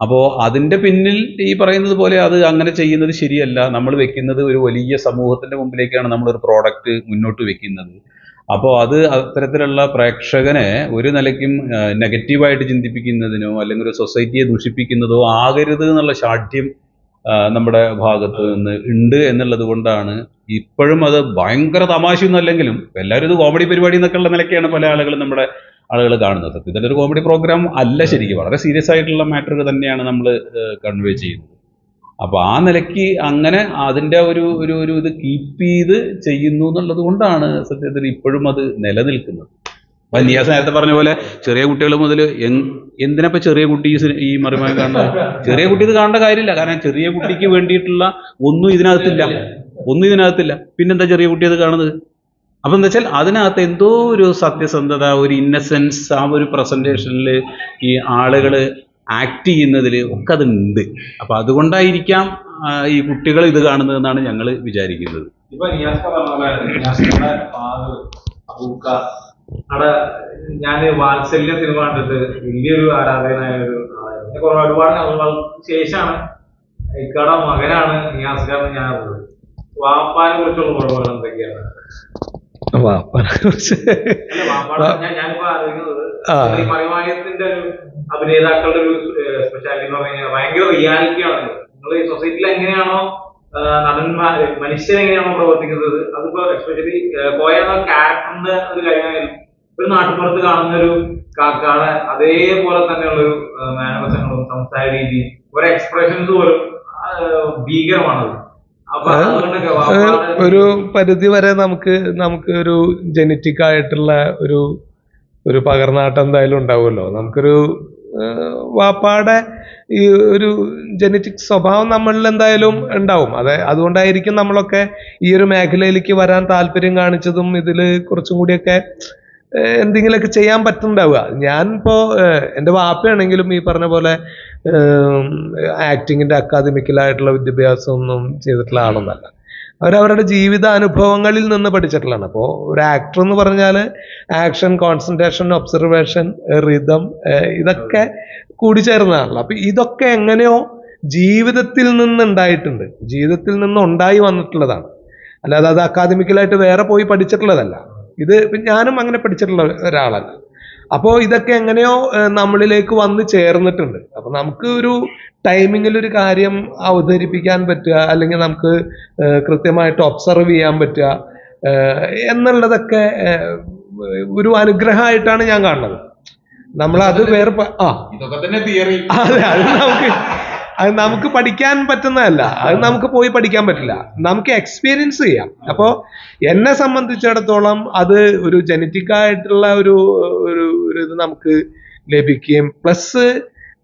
അപ്പോൾ അതിൻ്റെ പിന്നിൽ ഈ പറയുന്നത് പോലെ അത് അങ്ങനെ ചെയ്യുന്നത് ശരിയല്ല. നമ്മൾ വെക്കുന്നത് ഒരു വലിയ സമൂഹത്തിൻ്റെ മുമ്പിലേക്കാണ് നമ്മളൊരു പ്രോഡക്റ്റ് മുന്നോട്ട് വെക്കുന്നത്. അപ്പോൾ അത് അത്തരത്തിലുള്ള പ്രേക്ഷകനെ ഒരു നിലയ്ക്കും നെഗറ്റീവായിട്ട് ചിന്തിപ്പിക്കുന്നതിനോ അല്ലെങ്കിൽ ഒരു സൊസൈറ്റിയെ ദൂഷിപ്പിക്കുന്നതോ ആകരുത് എന്നുള്ള ശാഠ്യം നമ്മുടെ ഭാഗത്ത് നിന്ന് ഉണ്ട് എന്നുള്ളത് കൊണ്ടാണ് ഇപ്പോഴും അത് ഭയങ്കര തമാശയൊന്നും അല്ലെങ്കിലും എല്ലാവരും ഇത് കോമഡി പരിപാടി എന്നൊക്കെ ഉള്ള നിലയ്ക്കാണ് പല നമ്മുടെ ആളുകൾ കാണുന്നത്. സത്യത്തിൽ ഒരു കോമഡി പ്രോഗ്രാം അല്ല, ശരിക്കും വളരെ സീരിയസ് ആയിട്ടുള്ള മാറ്റർ തന്നെയാണ് നമ്മൾ കൺവേ ചെയ്യുന്നത്. അപ്പോൾ ആ നിലയ്ക്ക് അങ്ങനെ അതിൻ്റെ ഒരു ഇത് കീപ്പ് ചെയ്ത് ചെയ്യുന്നു എന്നുള്ളത് കൊണ്ടാണ് സത്യത്തിൽ ഇപ്പോഴും അത് നിലനിൽക്കുന്നത്. അപ്പം നിയാസ് നേരത്തെ പറഞ്ഞ പോലെ ചെറിയ കുട്ടികൾ മുതൽ എന്തിനപ്പോൾ ചെറിയ കുട്ടി ഈ മറിമായം കാണുന്നത്? ചെറിയ കുട്ടി ഇത് കാണേണ്ട കാര്യമില്ല. കാരണം ചെറിയ കുട്ടിക്ക് വേണ്ടിയിട്ടുള്ള ഒന്നും ഇതിനകത്തില്ല. പിന്നെന്താ ചെറിയ കുട്ടി അത് കാണുന്നത്? അപ്പം എന്താ വെച്ചാൽ അതിനകത്ത് എന്തോ ഒരു സത്യസന്ധത, ഒരു ഇന്നസെൻസ്, ആ ഒരു പ്രസൻറ്റേഷനിൽ ഈ ആളുകൾ ആക്ട് ചെയ്യുന്നതിൽ ഒക്കെ അതുണ്ട്. അപ്പം അതുകൊണ്ടായിരിക്കാം ഈ കുട്ടികൾ ഇത് കാണുന്നതെന്നാണ് ഞങ്ങൾ വിചാരിക്കുന്നത്. ഇപ്പൊ നിയാസ് പറഞ്ഞ അവിടെ ഞാന് വാത്സല്യ സിനിമ കണ്ടിട്ട് വലിയൊരു ആരാധകനായ ഒരു ആളായിരുന്നു. ഒരുപാട് നാളുകൾക്ക് ശേഷമാണ് ഇക്കടെ മകനാണ് നിയാസ്കാരൻ ഞാൻ അറിഞ്ഞത്. വാപ്പാനെ കുറിച്ചുള്ള ഓർമ്മകൾ എന്തൊക്കെയാണ്? ഞാനിപ്പോ അറിയുന്നത് ഈ മറിമായത്തിന്റെ ഒരു അഭിനേതാക്കളുടെ ഒരു സ്പെഷ്യാലിറ്റി എന്ന് പറഞ്ഞു കഴിഞ്ഞാൽ ഭയങ്കര റിയാലിറ്റിയാണ്. നിങ്ങൾ ഈ സൊസൈറ്റിയിൽ എങ്ങനെയാണോ നടന്മാർ, മനുഷ്യരെങ്ങനെയാണോ പ്രവർത്തിക്കുന്നത്, അതിപ്പോ എസ്പെഷ്യലി കോയ എന്ന ക്യാരക്ടറിന്റെ ഒരു കാര്യമായാലും ഒരു നാട്ടുപുറത്ത് കാണുന്ന ഒരു കാക്കാടെ അതേപോലെ തന്നെയുള്ളൊരു മാനവസങ്ങളും സംസാര രീതിയും ഒരു എക്സ്പ്രഷൻസ് പോലും ഭീകരമാണത്. ഒരു പരിധി വരെ നമുക്ക് ഒരു ജനറ്റിക് ആയിട്ടുള്ള ഒരു പകർന്നാട്ടം എന്തായാലും ഉണ്ടാവുമല്ലോ. നമുക്കൊരു വാപ്പാടെ ഈ ഒരു ജനറ്റിക് സ്വഭാവം നമ്മളിൽ എന്തായാലും ഉണ്ടാവും. അതുകൊണ്ടായിരിക്കും നമ്മളൊക്കെ ഈ ഒരു മേഖലയിലേക്ക് വരാൻ താല്പര്യം കാണിച്ചതും ഇതിൽ കുറച്ചും കൂടിയൊക്കെ എന്തെങ്കിലുമൊക്കെ ചെയ്യാൻ പറ്റുന്നുണ്ടാവുക. ഞാനിപ്പോൾ എൻ്റെ വാപ്പയാണെങ്കിലും ഈ പറഞ്ഞ പോലെ ആക്ടിങ്ങിൻ്റെ അക്കാദമിക്കലായിട്ടുള്ള വിദ്യാഭ്യാസം ഒന്നും ചെയ്തിട്ടുള്ള ആളൊന്നല്ല. അവരവരുടെ ജീവിതാനുഭവങ്ങളിൽ നിന്ന് പഠിച്ചിട്ടുള്ളതാണ്. അപ്പോൾ ഒരു ആക്ടർ എന്ന് പറഞ്ഞാൽ ആക്ഷൻ, കോൺസെൻട്രേഷൻ, ഒബ്സർവേഷൻ, റിതം, ഇതൊക്കെ കൂടിച്ചേർന്നതാണല്ലോ. അപ്പം ഇതൊക്കെ എങ്ങനെയോ ജീവിതത്തിൽ നിന്നുണ്ടായിട്ടുണ്ട്, ജീവിതത്തിൽ നിന്ന് ഉണ്ടായി വന്നിട്ടുള്ളതാണ്. അല്ലാതെ അത് അക്കാദമിക്കലായിട്ട് വേറെ പോയി പഠിച്ചിട്ടുള്ളതല്ല. ഇത് ഞാനും അങ്ങനെ പഠിച്ചിട്ടുള്ള ഒരാളല്ല. അപ്പോൾ ഇതൊക്കെ എങ്ങനെയോ നമ്മളിലേക്ക് വന്ന് ചേർന്നിട്ടുണ്ട്. അപ്പം നമുക്ക് ഒരു ടൈമിങ്ങിൽ ഒരു കാര്യം അവതരിപ്പിക്കാൻ പറ്റുക, അല്ലെങ്കിൽ നമുക്ക് കൃത്യമായിട്ട് ഒബ്സർവ് ചെയ്യാൻ പറ്റുക എന്നുള്ളതൊക്കെ ഒരു അനുഗ്രഹമായിട്ടാണ് ഞാൻ കാണുന്നത്. നമ്മളത് വേറെ ഇതൊക്കെ തന്നെ തിയറി. അതെ, അത് നമുക്ക് പഠിക്കാൻ പറ്റുന്നതല്ല, അത് നമുക്ക് പോയി പഠിക്കാൻ പറ്റില്ല, നമുക്ക് എക്സ്പീരിയൻസ് ചെയ്യാം. അപ്പോൾ എന്നെ സംബന്ധിച്ചിടത്തോളം അത് ഒരു ജനറ്റിക് ആയിട്ടുള്ള ഒരു ഇത് നമുക്ക് ലഭിക്കുകയും പ്ലസ്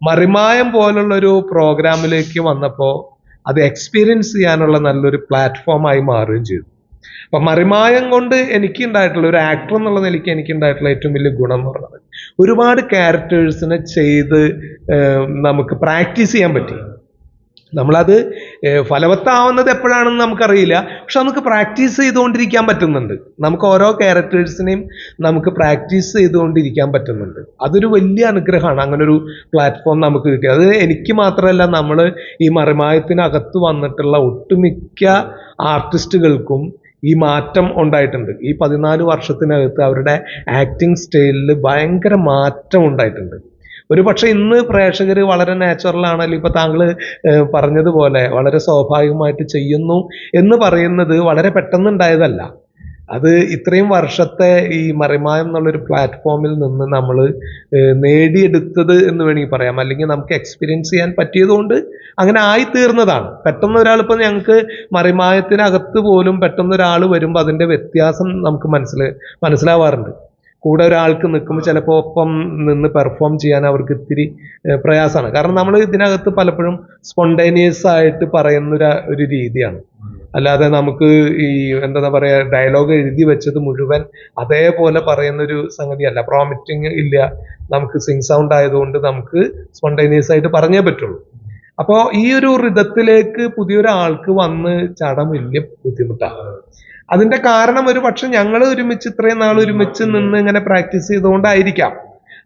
മറിമായം പോലുള്ള ഒരു പ്രോഗ്രാമിലേക്ക് വന്നപ്പോൾ അത് എക്സ്പീരിയൻസ് ചെയ്യാനുള്ള നല്ലൊരു പ്ലാറ്റ്ഫോമായി മാറുകയും ചെയ്തു. അപ്പൊ മറിമായം കൊണ്ട് എനിക്കുണ്ടായിട്ടുള്ള ഒരു ആക്ടർ എന്നുള്ള നിലയ്ക്ക് എനിക്കുണ്ടായിട്ടുള്ള ഏറ്റവും വലിയ ഗുണം എന്ന് പറയുന്നത് ഒരുപാട് ക്യാരക്ടേഴ്സിനെ ചെയ്ത് നമുക്ക് പ്രാക്ടീസ് ചെയ്യാൻ പറ്റി. നമ്മളത് ഫലവത്താവുന്നത് എപ്പോഴാണെന്ന് നമുക്കറിയില്ല, പക്ഷെ നമുക്ക് പ്രാക്ടീസ് ചെയ്തുകൊണ്ടിരിക്കാൻ പറ്റുന്നുണ്ട്. നമുക്ക് ഓരോ ക്യാരക്ടേഴ്സിനെയും നമുക്ക് പ്രാക്ടീസ് ചെയ്തുകൊണ്ടിരിക്കാൻ പറ്റുന്നുണ്ട്. അതൊരു വലിയ അനുഗ്രഹമാണ്, അങ്ങനെ ഒരു പ്ലാറ്റ്ഫോം നമുക്ക് കിട്ടിയത്. അത് എനിക്ക് മാത്രമല്ല, നമ്മൾ ഈ മറിമായത്തിനകത്ത് വന്നിട്ടുള്ള ഒട്ടുമിക്ക ആർട്ടിസ്റ്റുകൾക്കും ഈ മാറ്റം ഉണ്ടായിട്ടുണ്ട്. ഈ 14 വർഷത്തിനകത്ത് അവരുടെ ആക്ടിങ് സ്റ്റൈലിൽ ഭയങ്കര മാറ്റം ഉണ്ടായിട്ടുണ്ട്. ഒരു പക്ഷെ ഇന്ന് പ്രേക്ഷകർ വളരെ നാച്ചുറലാണല്ലോ, ഇപ്പൊ താങ്കൾ പറഞ്ഞതുപോലെ വളരെ സ്വാഭാവികമായിട്ട് ചെയ്യുന്നു എന്ന് പറയുന്നത് വളരെ പെട്ടെന്നുണ്ടായതല്ല. അത് ഇത്രയും വർഷത്തെ ഈ മറിമായം എന്നുള്ളൊരു പ്ലാറ്റ്ഫോമിൽ നിന്ന് നമ്മൾ നേടിയെടുത്തത് എന്ന് വേണമെങ്കിൽ പറയാം. അല്ലെങ്കിൽ നമുക്ക് എക്സ്പീരിയൻസ് ചെയ്യാൻ പറ്റിയതുകൊണ്ട് അങ്ങനെ ആയിത്തീർന്നതാണ്. പെട്ടെന്ന് ഒരാളിപ്പോൾ ഞങ്ങൾക്ക് മറിമായത്തിനകത്ത് പോലും പെട്ടെന്ന് ഒരാൾ വരുമ്പോൾ അതിൻ്റെ വ്യത്യാസം നമുക്ക് മനസ്സിലാവാറുണ്ട്. കൂടെ ഒരാൾക്ക് നിൽക്കുമ്പോൾ ചിലപ്പോൾ ഒപ്പം നിന്ന് പെർഫോം ചെയ്യാൻ അവർക്ക് ഇത്തിരി പ്രയാസമാണ്. കാരണം നമ്മൾ ഇതിനകത്ത് പലപ്പോഴും സ്പോണ്ടേനിയസ് ആയിട്ട് പറയുന്ന ഒരു രീതിയാണ്. അല്ലാതെ നമുക്ക് ഈ എന്താ പറയുക, ഡയലോഗ് എഴുതി വെച്ചത് മുഴുവൻ അതേപോലെ പറയുന്നൊരു സംഗതിയല്ല. പ്രോമിറ്റിങ് ഇല്ല, നമുക്ക് സിങ് സൗണ്ട് ആയതുകൊണ്ട് നമുക്ക് സ്പോണ്ടേനിയസ് ആയിട്ട് പറഞ്ഞേ പറ്റുള്ളൂ. അപ്പോൾ ഈ ഒരു റിതത്തിലേക്ക് പുതിയൊരാൾക്ക് വന്ന് ചാടാൻ വലിയ ബുദ്ധിമുട്ടാണ്. അതിന്റെ കാരണം ഒരു പക്ഷെ ഞങ്ങൾ ഒരുമിച്ച് ഇത്രയും നാൾ ഒരുമിച്ച് നിന്ന് ഇങ്ങനെ പ്രാക്ടീസ് ചെയ്തുകൊണ്ടായിരിക്കാം,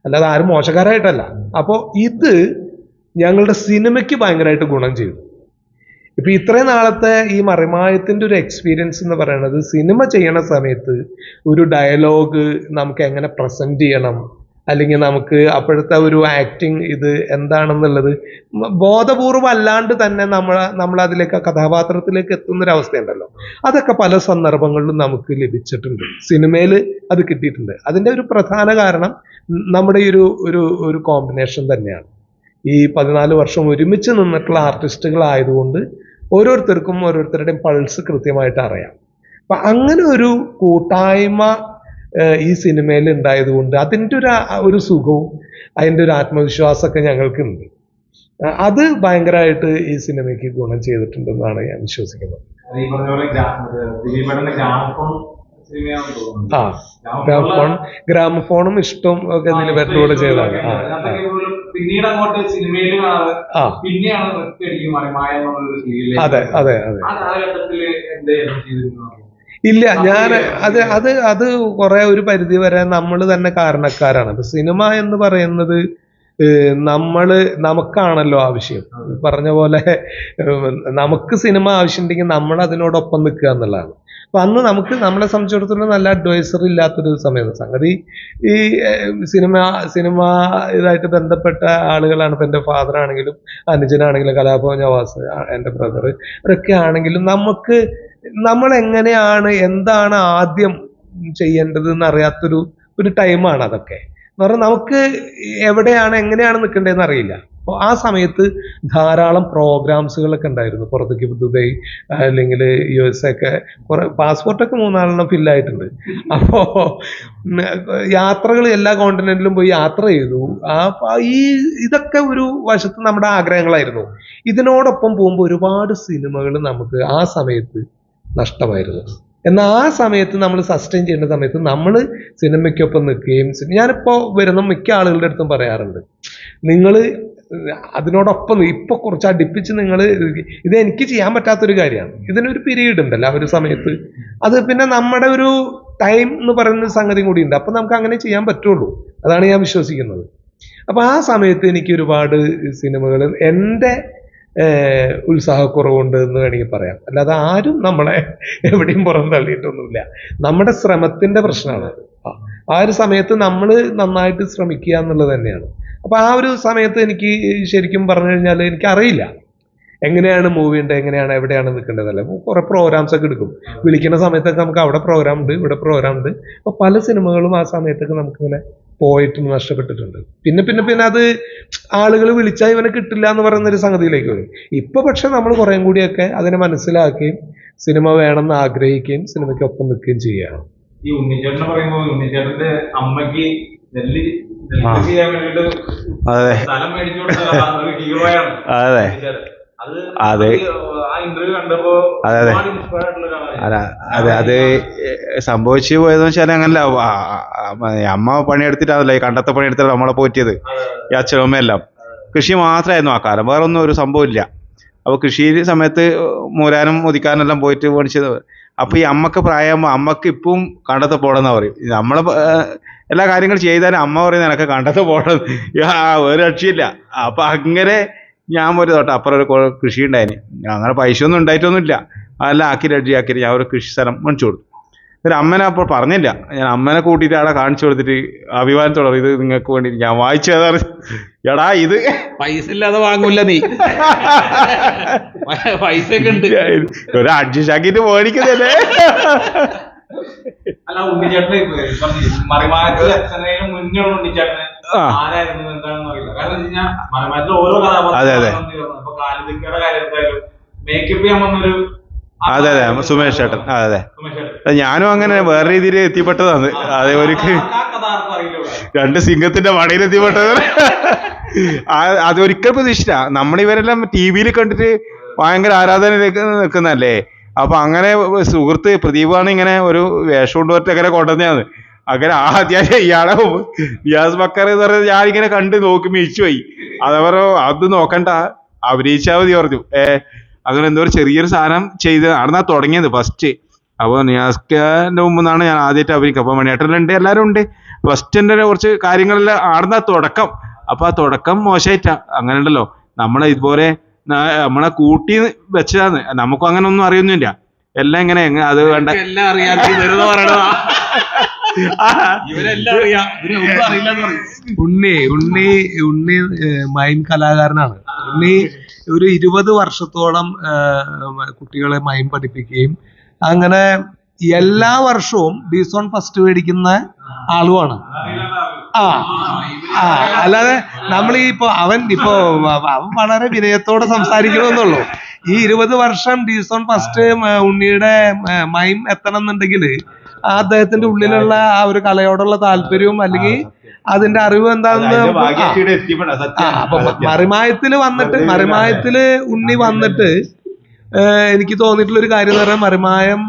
അല്ലാതെ ആരും മോശക്കാരായിട്ടല്ല. അപ്പോൾ ഇത് ഞങ്ങളുടെ സിനിമയ്ക്ക് ഭയങ്കരമായിട്ട് ഗുണം ചെയ്തു. ഇപ്പൊ ഇത്രയും നാളത്തെ ഈ മറിമായത്തിന്റെ ഒരു എക്സ്പീരിയൻസ് എന്ന് പറയുന്നത്, സിനിമ ചെയ്യണ സമയത്ത് ഒരു ഡയലോഗ് നമുക്ക് എങ്ങനെ പ്രസന്റ് ചെയ്യണം, അല്ലെങ്കിൽ നമുക്ക് അപ്പോഴത്തെ ഒരു ആക്ടിങ് ഇത് എന്താണെന്നുള്ളത് ബോധപൂർവം അല്ലാണ്ട് തന്നെ നമ്മൾ അതിലേക്ക് കഥാപാത്രത്തിലേക്ക് എത്തുന്നൊരവസ്ഥയുണ്ടല്ലോ, അതൊക്കെ പല സന്ദർഭങ്ങളിലും നമുക്ക് ലഭിച്ചിട്ടുണ്ട്. സിനിമയിൽ അത് കിട്ടിയിട്ടുണ്ട്. അതിൻ്റെ ഒരു പ്രധാന കാരണം നമ്മുടെ ഈ ഒരു കോമ്പിനേഷൻ തന്നെയാണ്. ഈ 14 വർഷം ഒരുമിച്ച് നിന്നിട്ടുള്ള ആർട്ടിസ്റ്റുകളായതുകൊണ്ട് ഓരോരുത്തർക്കും ഓരോരുത്തരുടെയും പൾസ് കൃത്യമായിട്ട് അറിയാം. അപ്പൊ അങ്ങനെ ഒരു കൂട്ടായ്മ ഈ സിനിമയിൽ ഉണ്ടായതുകൊണ്ട് അതിൻ്റെ ഒരു സുഖവും അതിൻ്റെ ഒരു ആത്മവിശ്വാസമൊക്കെ ഞങ്ങൾക്കുണ്ട്. അത് ഭയങ്കരമായിട്ട് ഈ സിനിമയ്ക്ക് ഗുണം ചെയ്തിട്ടുണ്ടെന്നാണ് ഞാൻ വിശ്വസിക്കുന്നത്. ഗ്രാമഫോണും ഇഷ്ടം ഒക്കെ ദിലീപേട്ടനോട് ചെയ്തതാണ്. പിന്നീട് അങ്ങോട്ട് സിനിമയിൽ പിന്നെയാണ് അതെ അതെ അതെ. ഇല്ല, ഞാൻ അത് കുറെ ഒരു പരിധി വരെ നമ്മൾ തന്നെ കാരണക്കാരാണ്. അപ്പൊ സിനിമ എന്ന് പറയുന്നത് നമുക്കാണല്ലോ ആവശ്യം. പറഞ്ഞ പോലെ നമുക്ക് സിനിമ ആവശ്യമുണ്ടെങ്കിൽ നമ്മൾ അതിനോടൊപ്പം നിൽക്കുക എന്നുള്ളതാണ്. അപ്പൊ അന്ന് നമ്മളെ സംബന്ധിച്ചിടത്തോളം നല്ല അഡ്വൈസർ ഇല്ലാത്തൊരു സമയത്ത് സംഗതി ഈ സിനിമ ഇതായിട്ട് ബന്ധപ്പെട്ട ആളുകളാണ്. ഇപ്പൊ എൻ്റെ ഫാദർ ആണെങ്കിലും അനുജനാണെങ്കിലും കലാഭവൻ നവാസ് എൻ്റെ ബ്രദർ ഇവരൊക്കെ ആണെങ്കിലും നമ്മൾ എങ്ങനെയാണ് എന്താണ് ആദ്യം ചെയ്യേണ്ടത് എന്നറിയാത്തൊരു ടൈമാണ് അതൊക്കെ. എന്ന് പറഞ്ഞാൽ നമുക്ക് എവിടെയാണ് എങ്ങനെയാണ് നിൽക്കേണ്ടതെന്ന് അറിയില്ല. അപ്പോൾ ആ സമയത്ത് ധാരാളം പ്രോഗ്രാംസുകളൊക്കെ ഉണ്ടായിരുന്നു. പുറത്തേക്ക് ദുബായ് അല്ലെങ്കിൽ US ഒക്കെ കുറെ പാസ്പോർട്ടൊക്കെ 3-4 ഫില്ലായിട്ടുണ്ട്. അപ്പോൾ യാത്രകൾ എല്ലാ കോണ്ടിനെന്റിലും പോയി യാത്ര ചെയ്തു. ഇതൊക്കെ ഒരു വശത്ത് നമ്മുടെ ആഗ്രഹങ്ങളായിരുന്നു. ഇതിനോടൊപ്പം പോകുമ്പോൾ ഒരുപാട് സിനിമകൾ നമുക്ക് ആ സമയത്ത് നഷ്ടമായിരുന്നു. എന്നാൽ ആ സമയത്ത് നമ്മൾ സസ്റ്റെയിൻ ചെയ്യേണ്ട സമയത്ത് നമ്മൾ സിനിമയ്ക്കൊപ്പം നിൽക്കുകയും, ഞാനിപ്പോൾ വരുന്ന മിക്ക ആളുകളുടെ അടുത്തും പറയാറുണ്ട്, നിങ്ങൾ അതിനോടൊപ്പം ഇപ്പൊ കുറച്ച് അടുപ്പിച്ച് നിങ്ങൾ ഇത് എനിക്ക് ചെയ്യാൻ പറ്റാത്തൊരു കാര്യമാണ്. ഇതിനൊരു പീരീഡ് ഉണ്ടല്ലോ ആ ഒരു സമയത്ത്. അത് പിന്നെ നമ്മുടെ ഒരു ടൈം എന്ന് പറയുന്ന സംഗതി കൂടി ഉണ്ട്. അപ്പൊ നമുക്ക് അങ്ങനെ ചെയ്യാൻ പറ്റുള്ളൂ. അതാണ് ഞാൻ വിശ്വസിക്കുന്നത്. അപ്പൊ ആ സമയത്ത് എനിക്ക് ഒരുപാട് സിനിമകൾ എൻ്റെ ഉത്സാഹക്കുറവുണ്ട് എന്ന് വേണമെങ്കിൽ പറയാം. അല്ലാതെ ആരും നമ്മളെ എവിടെയും പുറം തള്ളിയിട്ടൊന്നുമില്ല. നമ്മുടെ ശ്രമത്തിന്റെ പ്രശ്നമാണ്. ആ ഒരു സമയത്ത് നമ്മൾ നന്നായിട്ട് ശ്രമിക്കുക എന്നുള്ളത് തന്നെയാണ്. അപ്പൊ ആ ഒരു സമയത്ത് എനിക്ക് ശരിക്കും പറഞ്ഞു കഴിഞ്ഞാൽ എനിക്കറിയില്ല എങ്ങനെയാണ് മൂവി ഉണ്ട്, എങ്ങനെയാണ് എവിടെയാണ് നിൽക്കേണ്ടതല്ല. കുറെ പ്രോഗ്രാംസ് ഒക്കെ എടുക്കും. വിളിക്കുന്ന സമയത്തൊക്കെ നമുക്ക് അവിടെ പ്രോഗ്രാം ഉണ്ട്, ഇവിടെ പ്രോഗ്രാം ഉണ്ട്. അപ്പൊ പല സിനിമകളും ആ സമയത്തൊക്കെ നമുക്കിങ്ങനെ പോയിട്ട് നഷ്ടപ്പെട്ടിട്ടുണ്ട്. പിന്നെ അത് ആളുകൾ വിളിച്ചാൽ ഇവനെ കിട്ടില്ല എന്ന് പറയുന്ന ഒരു സംഗതിയിലേക്ക് വരും. ഇപ്പൊ പക്ഷെ നമ്മൾ കുറേം കൂടിയൊക്കെ അതിനെ മനസ്സിലാക്കുകയും സിനിമ വേണമെന്ന് ആഗ്രഹിക്കുകയും സിനിമയ്ക്കൊപ്പം നിൽക്കുകയും ചെയ്യുകയാണ്. ഈ ഉണ്ണിച്ചേട്ടനെ പറയുമ്പോൾ ഉണ്ണിച്ചേട്ടന്റെ അമ്മയ്ക്ക് നെല്ല് ചെയ്യാൻ വേണ്ടിട്ട് സ്ഥലം മേടിച്ചു കൊടുത്ത ഹീറോയാണ്. അതെ അതെ ആ ഇന്റർവ്യൂ കണ്ടപ്പോ അതെ അത് സംഭവിച്ചു പോയതെന്ന് വെച്ചാൽ അങ്ങനല്ല. അമ്മ പണിയെടുത്തിട്ടാണല്ലോ ഈ കണ്ടത്തെ പണിയെടുത്തിട്ട് നമ്മളെ പോറ്റിയത്. ഈ അച്ഛനമ്മയെല്ലാം കൃഷി മാത്രമായിരുന്നു ആ കാലം, വേറെ ഒന്നും ഒരു സംഭവം ഇല്ല. അപ്പോൾ കൃഷി സമയത്ത് മൂരാനും ഒതിക്കാനെല്ലാം പോയിട്ട് മേടിച്ചത്. അപ്പൊ ഈ അമ്മക്ക് പ്രായമാകുമ്പോൾ അമ്മക്ക് ഇപ്പം കണ്ടത്തെ പോടെന്നാ പറയും. നമ്മളെ എല്ലാ കാര്യങ്ങളും ചെയ്താലും അമ്മ പറയുന്നത് എനക്ക് കണ്ടത്തെ പോടണം, ഒരു രക്ഷയില്ല. അപ്പൊ അങ്ങനെ ഞാൻ ഒരു തൊട്ട് അപ്പുറം ഒരു കൃഷി ഉണ്ടായിന്. അങ്ങനെ പൈസ ഒന്നും ഉണ്ടായിട്ടൊന്നുമില്ല. അതെല്ലാം ആക്കി റെഡിയാക്കിയിട്ട് ഞാൻ ഒരു കൃഷി സ്ഥലം മേടിച്ചു കൊടുത്തു. ഒരു അമ്മനെ അപ്പോൾ പറഞ്ഞില്ല, ഞാൻ അമ്മനെ കൂട്ടിയിട്ട് അവിടെ കാണിച്ചു കൊടുത്തിട്ട് അഭിമാനത്തോടെ ഇത് നിങ്ങൾക്ക് വേണ്ടി ഞാൻ വായിച്ചതാണ്. എടാ ഇത് പൈസ ഇല്ലാതെ വാങ്ങൂല നീ, പൈസ ഒക്കെ ഉണ്ട്, ഒരു അഡ്ജസ്റ്റ് ആക്കിയിട്ട് മേടിക്കുന്നല്ലേ. അല്ല ഉണ്ണിച്ചേട്ടന് മറിമായത്തിൽ അച്ഛനേലും മുന്നേ ഉള്ള ഉണ്ണിച്ചേട്ടന് ആരായിരുന്നു എന്താണെന്ന് അറിയില്ല. കാരണം വെച്ച് കഴിഞ്ഞാൽ മറിമായത്തിൽ ഓരോ കഥാപാത്രം ഇപ്പൊ കാലിദിക്കയുടെ കാര്യത്തിലായാലും മേക്കപ്പ് ചെയ്യാൻ വന്നൊരു അതെ സുമേഷ് ചേട്ടൻ. അതെ ഞാനും അങ്ങനെ വേറെ രീതിയിൽ എത്തിപ്പെട്ടതാണ്. അതേ ഒരു 2 സിംഗത്തിന്റെ മടയിൽ എത്തിപ്പെട്ടത്. അതൊരിക്കൽ പ്രതീക്ഷിച്ച നമ്മളിവരെല്ലാം TV കണ്ടിട്ട് ഭയങ്കര ആരാധനയിലേക്ക് നിൽക്കുന്നതല്ലേ. അപ്പൊ അങ്ങനെ സുഹൃത്ത് പ്രദീപാണ് ഇങ്ങനെ ഒരു വേഷം കൊണ്ടുവരട്ടെ അങ്ങനെ കൊണ്ടുവന്നെയാണ്. അങ്ങനെ ആദ്യം ഇയാളെ നിയാസ് ബക്കർ എന്ന് പറയുന്നത് ഞാനിങ്ങനെ കണ്ട് നോക്കി മിഴിച്ചു പോയി. അതവരോ അത് നോക്കണ്ട അഭിനയിച്ചാൽ മതി പറഞ്ഞു. അങ്ങനെ എന്തോ ഒരു ചെറിയൊരു സാധനം ചെയ്ത് അവിടുന്ന് തുടങ്ങിയത് ഫസ്റ്റ്. അപ്പോൾ നിയാസ്കന്റെ മുമ്പ് നിന്നാണ് ഞാൻ ആദ്യമായിട്ട് അഭിനയിക്കുക. അപ്പൊ മണിയേട്ടനുണ്ട്, എല്ലാവരും ഉണ്ട്. ഫസ്റ്റിന്റെ കുറച്ച് കാര്യങ്ങളെല്ലാം അവിടുന്ന് തുടക്കം. അപ്പൊ ആ തുടക്കം മോശമായിട്ടാ. അങ്ങനെ ഉണ്ടല്ലോ നമ്മളെ ഇതുപോലെ നമ്മളെ കൂട്ടി വെച്ചതാണ്. നമുക്കും അങ്ങനെ ഒന്നും അറിയൊന്നുമില്ല. എല്ലാം ഇങ്ങനെ അത് വേണ്ട എല്ലാം അറിയാം, വെറുതെ പറയണതാ. ഇവരെല്ലാം അറിയാം, ഇവരൊന്നും അറിയില്ലെന്ന് പറയും. ഉണ്ണി മൈം കലാകാരനാണ്. ഉണ്ണി ഒരു 20 വർഷത്തോളം കുട്ടികളെ മൈം പഠിപ്പിക്കുകയും അങ്ങനെ എല്ലാ വർഷവും ഡിസോൺ ഫസ്റ്റ് മേടിക്കുന്ന ആളുമാണ്. അല്ലാതെ നമ്മൾ അവൻ വളരെ വിനയത്തോടെ സംസാരിക്കണമെന്നുള്ളൂ. ഈ 20 വർഷം ഡിസോൺ ഫസ്റ്റ് ഉണ്ണിയുടെ മൈം എത്തണം എന്നുണ്ടെങ്കിൽ അദ്ദേഹത്തിന്റെ ഉള്ളിലുള്ള ആ ഒരു കലയോടുള്ള താല്പര്യവും അല്ലെങ്കിൽ അതിന്റെ അറിവ് എന്താണെന്ന് അപ്പൊ മറിമായത്തില് ഉണ്ണി വന്നിട്ട് എനിക്ക് തോന്നിയിട്ടുള്ള ഒരു കാര്യം എന്ന് പറഞ്ഞാൽ മറിമായം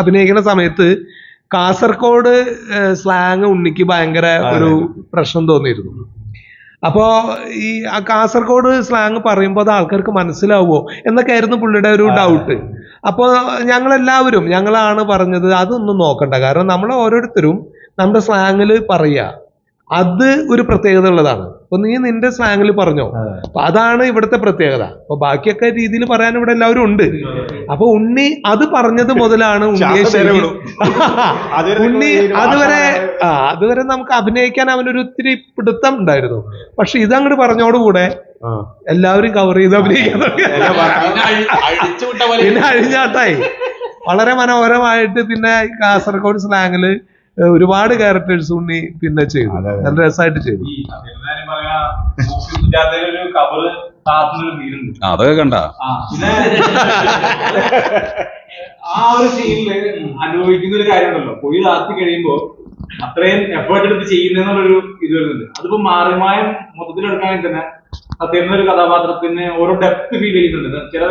അഭിനയിക്കുന്ന സമയത്ത് കാസർഗോഡ് സ്ലാങ് ഉണ്ണിക്ക് ഭയങ്കര ഒരു പ്രശ്നം തോന്നിയിരുന്നു. അപ്പോ ഈ കാസർഗോഡ് സ്ലാങ് പറയുമ്പോൾ അത് ആൾക്കാർക്ക് മനസ്സിലാവുമോ എന്നൊക്കെ ആയിരുന്നു പുള്ളിയുടെ ഒരു ഡൗട്ട്. അപ്പോൾ ഞങ്ങളാണ് പറഞ്ഞത് അതൊന്നും നോക്കണ്ട, കാരണം നമ്മൾ ഓരോരുത്തരും നമ്മുടെ സ്ലാങ്ങിൽ പറയുക, അത് ഒരു പ്രത്യേകത ഉള്ളതാണ്. അപ്പൊ നീ നിന്റെ സ്ലാങ്ങിൽ പറഞ്ഞോ, അപ്പൊ അതാണ് ഇവിടുത്തെ പ്രത്യേകത. അപ്പൊ ബാക്കിയൊക്കെ രീതിയിൽ പറയാൻ ഇവിടെ എല്ലാവരും ഉണ്ട്. അപ്പൊ ഉണ്ണി അത് പറഞ്ഞത് മുതലാണ് ഉണ്ണി അതുവരെ നമുക്ക് അഭിനയിക്കാൻ അവനൊരു ഒത്തിരി പിടുത്തം ഉണ്ടായിരുന്നു. പക്ഷെ ഇതങ്ങോട്ട് പറഞ്ഞോടുകൂടെ എല്ലാവരും കവർ ചെയ്ത് അഭിനയിക്കാൻ പിന്നെ അഴിഞ്ഞാട്ടായി. വളരെ മനോഹരമായിട്ട് പിന്നെ കാസർഗോഡ് സ്ലാങ്ങില് ഒരുപാട് ക്യാരക്ടേഴ്സ് ഉണ്ണി പിന്നെ ചെയ്തു, നല്ല രസമായിട്ട് ചെയ്തു. ഒരു കവറ് താത്തുന്ന ഒരു സീനുണ്ട്. അതൊക്കെ കണ്ട പിന്നെ ആ ഒരു സീനില് അനുഭവിക്കുന്ന ഒരു കാര്യമുണ്ടല്ലോ, പൊഴി താത്തി കഴിയുമ്പോ അത്രയും എഫേർട്ട് എടുത്ത് ചെയ്യുന്നതെന്നുള്ളൊരു ഇത് വരുന്നുണ്ട്. അതിപ്പോ മാറിമായം മൊത്തത്തിലെടുക്കുകയാണെങ്കിൽ തന്നെ സത്യം ഒരു കഥാപാത്രത്തിന് ഓരോ ഡെപ്ത് ഫീൽ ചെയ്യുന്നുണ്ട്. ചില